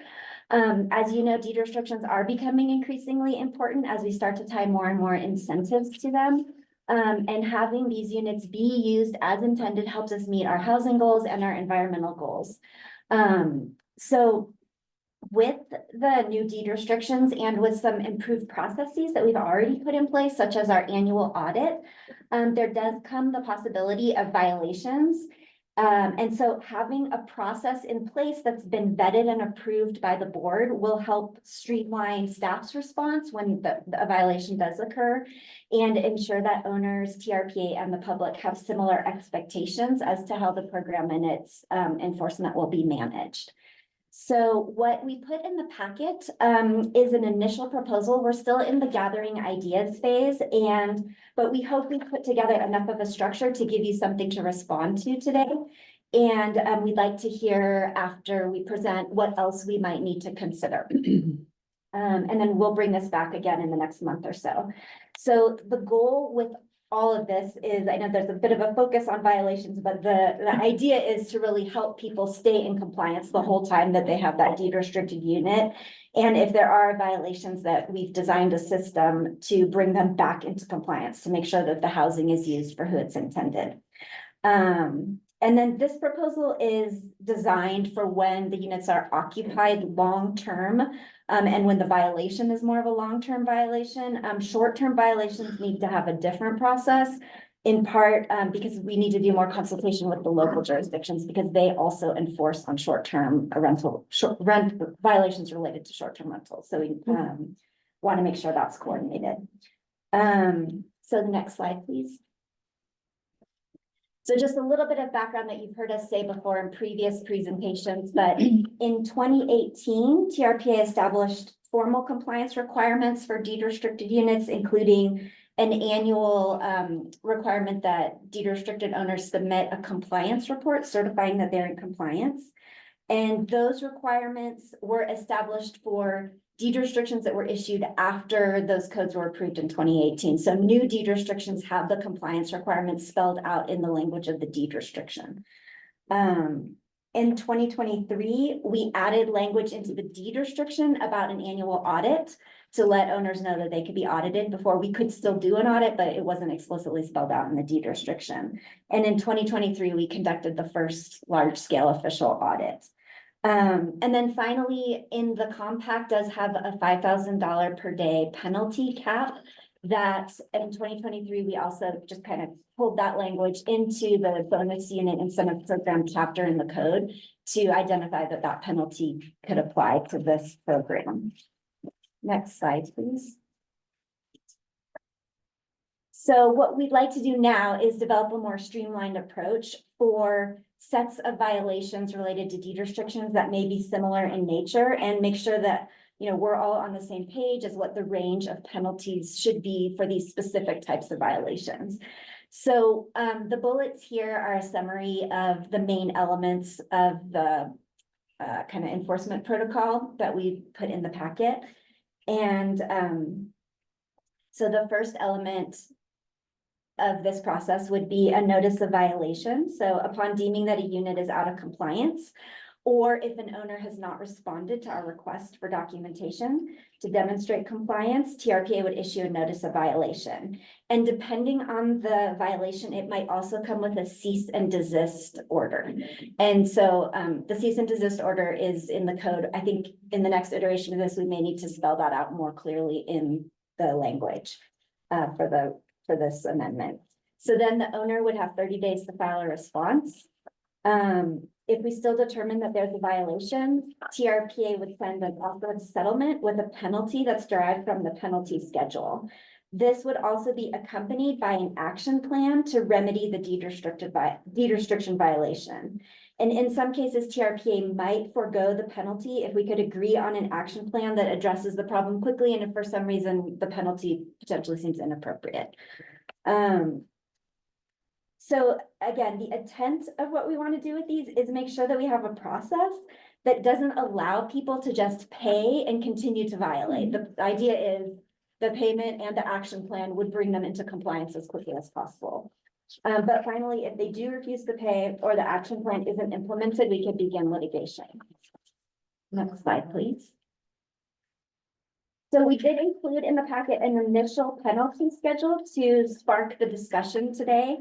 As you know, deed restrictions are becoming increasingly important as we start to tie more and more incentives to them. And having these units be used as intended helps us meet our housing goals and our environmental goals. So with the new deed restrictions and with some improved processes that we've already put in place, such as our annual audit, there does come the possibility of violations. And so having a process in place that's been vetted and approved by the board will help streamline staff's response when a violation does occur and ensure that owners, TRPA, and the public have similar expectations as to how the program and its enforcement will be managed. So what we put in the packet is an initial proposal. We're still in the gathering ideas phase, but we hope we put together enough of a structure to give you something to respond to today. And we'd like to hear after we present what else we might need to consider. And then we'll bring this back again in the next month or so. So the goal with all of this is, I know there's a bit of a focus on violations, but the idea is to really help people stay in compliance the whole time that they have that deed restricted unit. And if there are violations, that we've designed a system to bring them back into compliance to make sure that the housing is used for who it's intended. And then this proposal is designed for when the units are occupied long-term, and when the violation is more of a long-term violation. Short-term violations need to have a different process, in part because we need to do more consultation with the local jurisdictions because they also enforce on short-term rent violations related to short-term rentals. So we want to make sure that's coordinated. So the next slide, please. So just a little bit of background that you've heard us say before in previous presentations, but in 2018, TRPA established formal compliance requirements for deed restricted units, including an annual requirement that deed restricted owners submit a compliance report certifying that they're in compliance. And those requirements were established for deed restrictions that were issued after those codes were approved in 2018. So new deed restrictions have the compliance requirements spelled out in the language of the deed restriction. In 2023, we added language into the deed restriction about an annual audit to let owners know that they could be audited. Before, we could still do an audit, but it wasn't explicitly spelled out in the deed restriction. And in 2023, we conducted the first large-scale official audit. And then finally, in the compact does have a $5,000 per day penalty cap that in 2023, we also just kind of pulled that language into the bonus unit incentive program chapter in the code to identify that that penalty could apply to this program. Next slide, please. So what we'd like to do now is develop a more streamlined approach for sets of violations related to deed restrictions that may be similar in nature and make sure that, you know, we're all on the same page as what the range of penalties should be for these specific types of violations. So the bullets here are a summary of the main elements of the kind of enforcement protocol that we put in the packet. And so the first element of this process would be a notice of violation. So upon deeming that a unit is out of compliance, or if an owner has not responded to our request for documentation to demonstrate compliance, TRPA would issue a notice of violation. And depending on the violation, it might also come with a cease and desist order. And so the cease and desist order is in the code. I think in the next iteration of this, we may need to spell that out more clearly in the language for this amendment. So then the owner would have 30 days to file a response. If we still determine that there's a violation, TRPA would send an offer of settlement with a penalty that's derived from the penalty schedule. This would also be accompanied by an action plan to remedy the deed restriction violation. And in some cases, TRPA might forego the penalty if we could agree on an action plan that addresses the problem quickly, and if for some reason the penalty potentially seems inappropriate. So again, the intent of what we want to do with these is make sure that we have a process that doesn't allow people to just pay and continue to violate. The idea is the payment and the action plan would bring them into compliance as quickly as possible. But finally, if they do refuse to pay or the action plan isn't implemented, we can begin litigation. Next slide, please. So we did include in the packet an initial penalty schedule to spark the discussion today.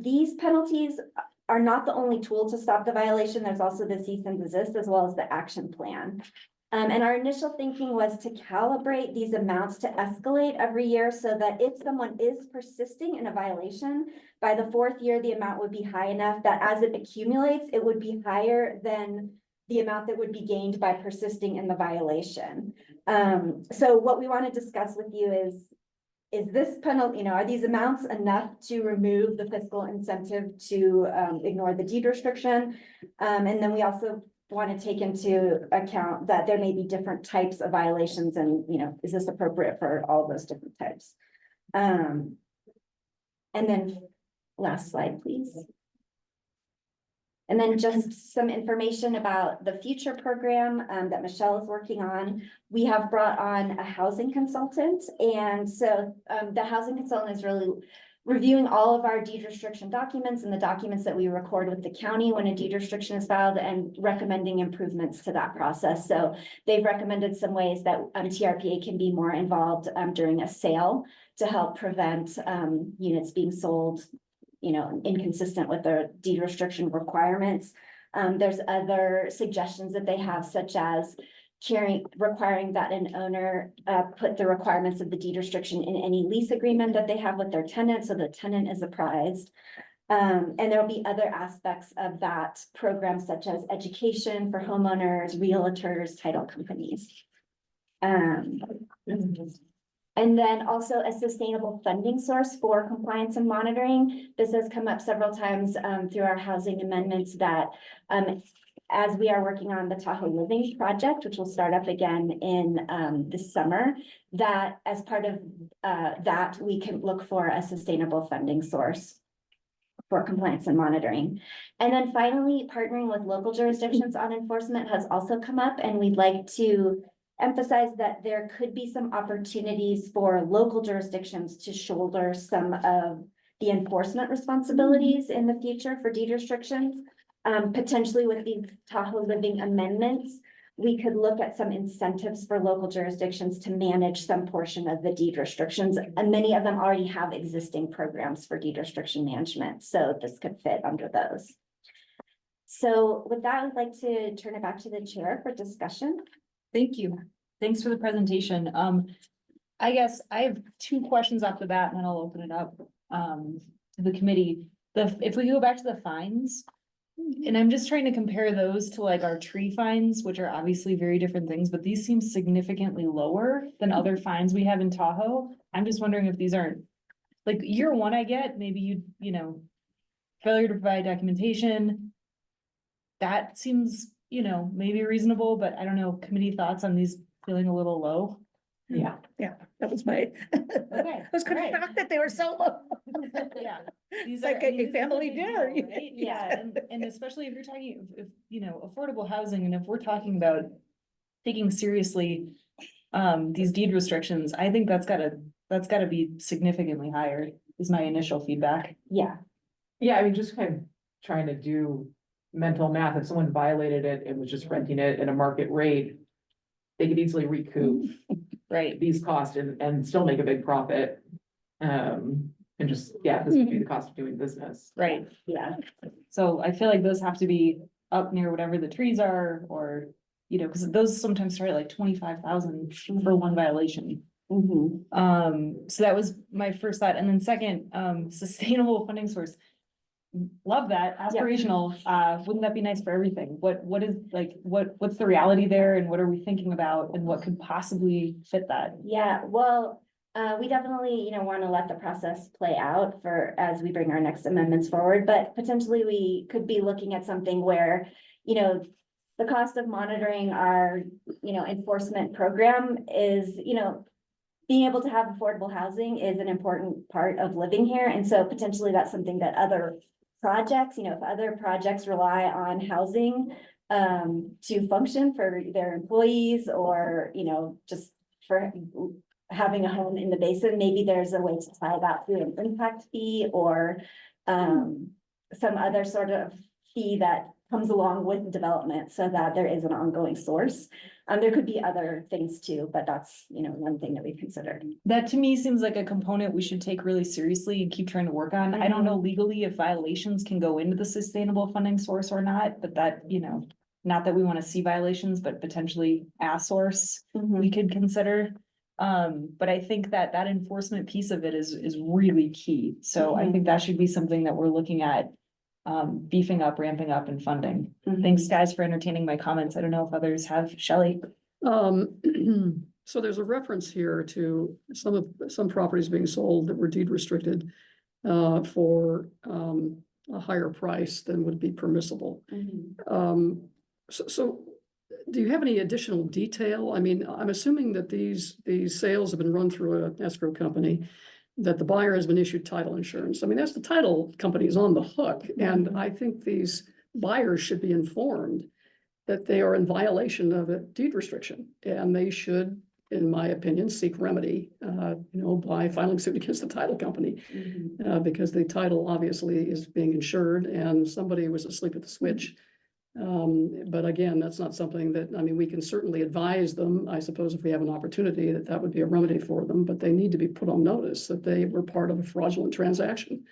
These penalties are not the only tool to stop the violation. There's also the cease and desist as well as the action plan. And our initial thinking was to calibrate these amounts to escalate every year so that if someone is persisting in a violation, by the fourth year, the amount would be high enough that as it accumulates, it would be higher than the amount that would be gained by persisting in the violation. So what we want to discuss with you is this penalty, are these amounts enough to remove the fiscal incentive to ignore the deed restriction? And then we also want to take into account that there may be different types of violations and, is this appropriate for all those different types? And then last slide, please. And then just some information about the future program that Michelle is working on. We have brought on a housing consultant. And so the housing consultant is really reviewing all of our deed restriction documents and the documents that we record with the county when a deed restriction is filed and recommending improvements to that process. So they've recommended some ways that TRPA can be more involved during a sale to help prevent units being sold inconsistent with their deed restriction requirements. There's other suggestions that they have, such as requiring that an owner put the requirements of the deed restriction in any lease agreement that they have with their tenant, so the tenant is apprised. And there will be other aspects of that program, such as education for homeowners, realtors, title companies. And then also a sustainable funding source for compliance and monitoring. This has come up several times through our housing amendments that as we are working on the Tahoe Living project, which will start up again in this summer, that as part of that, we can look for a sustainable funding source for compliance and monitoring. And then finally, partnering with local jurisdictions on enforcement has also come up, and we'd like to emphasize that there could be some opportunities for local jurisdictions to shoulder some of the enforcement responsibilities in the future for deed restrictions. Potentially with the Tahoe Living amendments, we could look at some incentives for local jurisdictions to manage some portion of the deed restrictions. And many of them already have existing programs for deed restriction management. So this could fit under those. So with that, I'd like to turn it back to the chair for discussion. Thank you. Thanks for the presentation. I guess I have two questions off the bat, and then I'll open it up to the committee. If we go back to the fines, and I'm just trying to compare those to like our tree fines, which are obviously very different things, but these seem significantly lower than other fines we have in Tahoe. I'm just wondering if these aren't, like year one, I get, maybe failure to provide documentation. That seems, maybe reasonable, but I don't know, committee thoughts on these feeling a little low? Yeah. Yeah, that was my. Okay, I was kind of alright. shocked that they were so low. Yeah. It's These like I mean, a this is family big dinner. deal, right? Yeah, and especially if you're talking, if affordable housing, and if we're talking about taking seriously these deed restrictions, I think that's gotta be significantly higher, is my initial feedback. Yeah. Yeah, I mean, just kind of trying to do mental math. If someone violated it and was just renting it at a market rate, they could easily recoup Right. these costs and still make a big profit. And just, this would be the cost of doing business. Right, Yeah. so I feel like those have to be up near whatever the trees are, or, because those sometimes start at like 25,000 for one violation. Mm-hmm. So that was my first thought, and then second, sustainable funding source. Love that, aspirational, wouldn't that be nice for everything? What is like, what's the reality there, and what are we thinking about, and what could possibly fit that? Yeah, well, we definitely, want to let the process play out as we bring our next amendments forward, but potentially we could be looking at something where, the cost of monitoring our, enforcement program is, being able to have affordable housing is an important part of living here. And so potentially that's something that other projects, if other projects rely on housing to function for their employees or, just for having a home in the basin, maybe there's a way to tie that through an impact fee or some other sort of fee that comes along with development so that there is an ongoing source. There could be other things too, but that's, one thing that we've considered. That to me seems like a component we should take really seriously and keep trying to work on. I don't know legally if violations can go into the sustainable funding source or not, but that, not that we want to see violations, but potentially a source we could consider. But I think that that enforcement piece of it is really key. So I think that should be something that we're looking at. Beefing up, ramping up and funding. Thanks, guys, for entertaining my comments. I don't know if others have. Shelley? So there's a reference here to some properties being sold that were deed restricted for a higher price than would be permissible. So do you have any additional detail? I mean, I'm assuming that these sales have been run through an escrow company, that the buyer has been issued title insurance. I mean, that's the title company is on the hook. And I think these buyers should be informed that they are in violation of a deed restriction. And they should, in my opinion, seek remedy, by filing suit against the title company. Because the title obviously is being insured and somebody was asleep at the switch. But again, that's not something that, I mean, we can certainly advise them, I suppose, if we have an opportunity, that would be a remedy for them, but they need to be put on notice that they were part of a fraudulent transaction.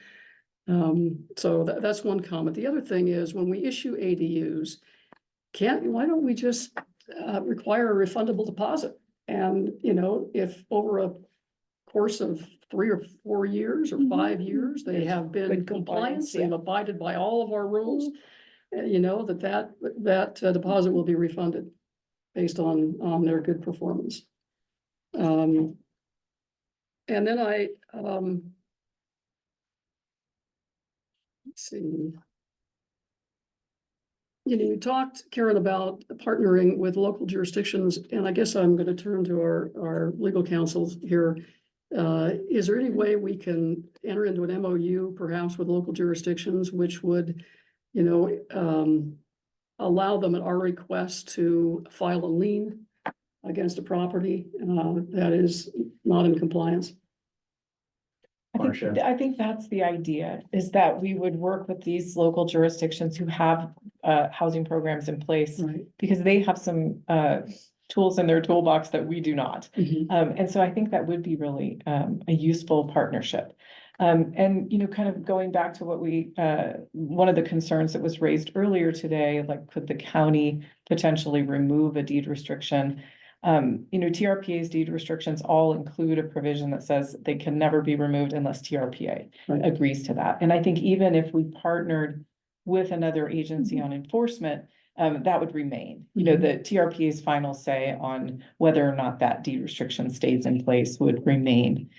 So that's one comment. The other thing is, when we issue ADUs, why don't we just require a refundable deposit? And, if over a course of 3 or 4 years or 5 years, they have been in compliance, they've abided by all of our rules, that deposit will be refunded based on their good performance. And then let's see. You talked, Karen, about partnering with local jurisdictions, and I guess I'm going to turn to our legal counsel here. Is there any way we can enter into an MOU perhaps with local jurisdictions, which would allow them at our request to file a lien against a property that is not in compliance? I think that's the idea, is that we would work with these local jurisdictions who have housing programs in place, because they have some tools in their toolbox that we do not. And so I think that would be really a useful partnership. And, kind of going back to what one of the concerns that was raised earlier today, like, could the county potentially remove a deed restriction? TRPA's deed restrictions all include a provision that says they can never be removed unless TRPA agrees to that. And I think even if we partnered with another agency on enforcement, that would remain. The TRPA's final say on whether or not that deed restriction stays in place would remain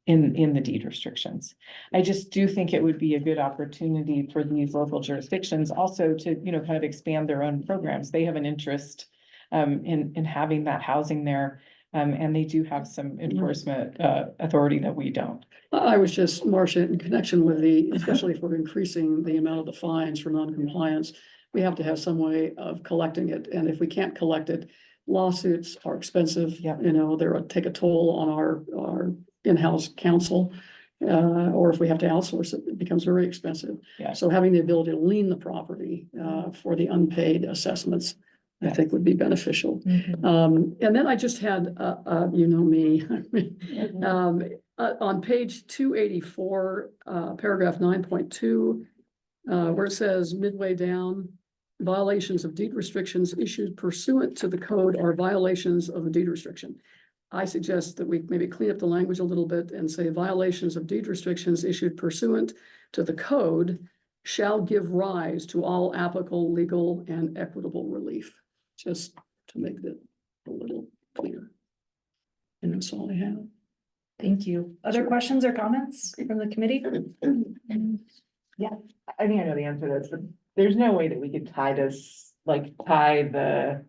in the deed restrictions. I just do think it would be a good opportunity for these local jurisdictions also to, kind of expand their own programs. They have an interest in having that housing there. And they do have some enforcement authority that we don't. I was just, Marcia, in connection with especially if we're increasing the amount of the fines for non-compliance, we have to have some way of collecting it. And if we can't collect it, lawsuits are expensive. They'll take a toll on our in-house counsel. Or if we have to outsource it, it becomes very expensive. So having the ability to lien the property for the unpaid assessments, I think would be beneficial. And then I just had, me, on page 284, paragraph 9.2, where it says midway down, violations of deed restrictions issued pursuant to the code are violations of the deed restriction. I suggest that we maybe clean up the language a little bit and say violations of deed restrictions issued pursuant to the code shall give rise to all applicable legal and equitable relief. Just to make that a little clearer. And that's all I have. Thank you. Other questions or comments from the committee? Yeah, I think I know the answer to this, but there's no way that we could tie the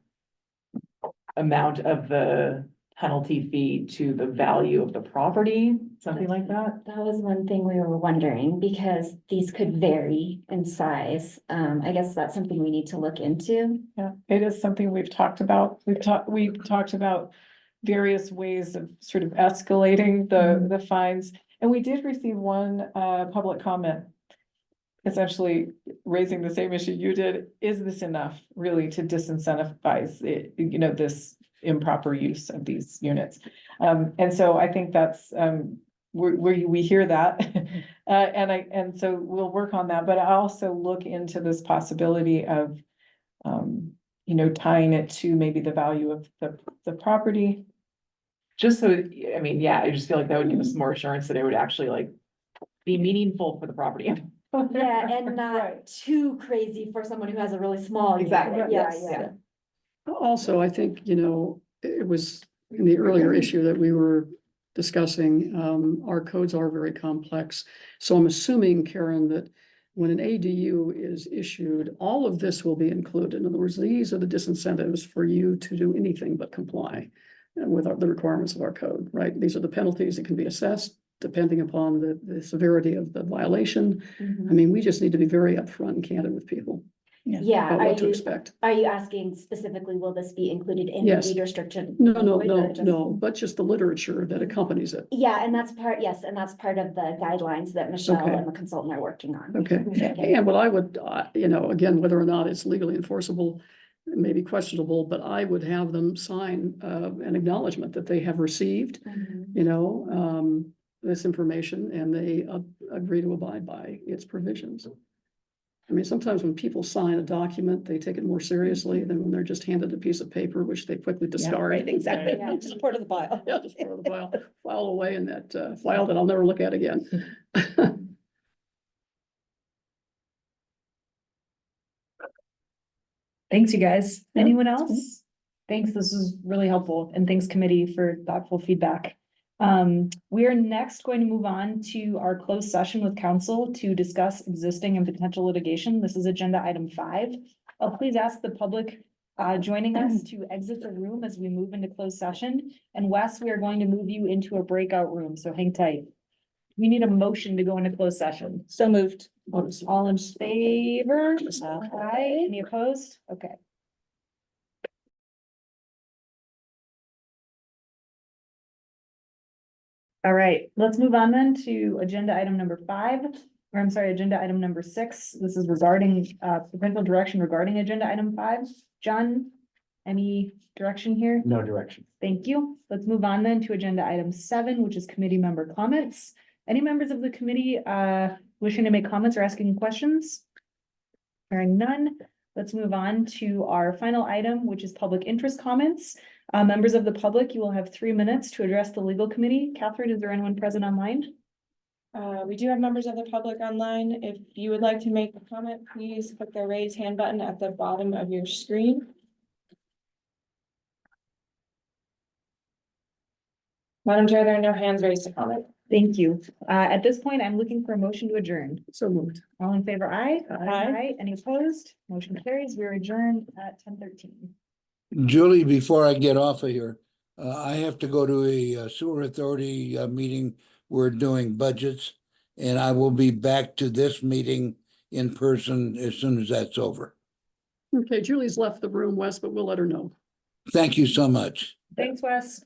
amount of the penalty fee to the value of the property, something like that. That was one thing we were wondering, because these could vary in size. I guess that's something we need to look into. Yeah, it is something we've talked about. We've talked about various ways of sort of escalating the fines. And we did receive one public comment, essentially raising the same issue you did. Is this enough really to disincentivize this improper use of these units? And so I think that's we hear that. And so we'll work on that, but I also look into this possibility of tying it to maybe the value of the property. Just so, I mean, yeah, I just feel like that would give us more assurance that it would actually like be meaningful for the property. Yeah, and not Right. too crazy for someone who has a really small. unit. Exactly, Yes. yeah. Also, I think, it was in the earlier issue that we were discussing, our codes are very complex. So I'm assuming, Karen, that when an ADU is issued, all of this will be included. In other words, these are the disincentives for you to do anything but comply with the requirements of our code, right? These are the penalties that can be assessed depending upon the severity of the violation. I mean, we just need to be very upfront and candid with people Yeah, about what to expect. are you asking specifically, will this be included in the Yes. deed restriction? No, language, or just- but just the literature that accompanies it. Yeah, and that's part, yes, and that's part of the guidelines that Michelle Okay. and the consultant are working on. Okay, and what I would, again, whether or not it's legally enforceable, may be questionable, but I would have them sign an acknowledgement that they have received, Mhm. this information and they agree to abide by its provisions. I mean, sometimes when people sign a document, they take it more seriously than when they're just handed a piece of paper, which they quickly discard. Right, exactly. Yeah. Just part of the pile. Yeah, just throw the file away in that file that I'll never look at again. Thanks, you guys. Yeah, Anyone that's else? Thanks, this is really helpful, and thanks committee for thoughtful feedback. We are next going to move on to our closed session with council to discuss existing and potential litigation. This is agenda item 5. I'll please ask the public joining us to exit the room as we move into closed session. And Wes, we are going to move you into a breakout room, so hang tight. We need a motion to go into closed session. So moved. All in favor? Aye. Any opposed? Okay. All right, let's move on then to agenda item number 5, or I'm sorry, agenda item number 6. This is regarding potential direction regarding agenda item 5. John, any direction here? No direction. Thank you. Let's move on then to agenda item 7, which is committee member comments. Any members of the committee wishing to make comments or asking questions? Hearing none, let's move on to our final item, which is public interest comments. Members of the public, you will have 3 minutes to address the legal committee. Catherine, is there anyone present online? We do have members of the public online. If you would like to make a comment, please click the raise hand button at the bottom of your screen. Madam Chair, there are no hands raised to comment. Thank you. At this point, I'm looking for a motion to adjourn. So moved. All in favor, aye? Aye. Any opposed? Motion carries. We're adjourned at 10:13. Julie, before I get off of here, I have to go to a sewer authority meeting. We're doing budgets, and I will be back to this meeting in person as soon as that's over. Okay, Julie's left the room, Wes, but we'll let her know. Thank you so much. Thanks, Wes.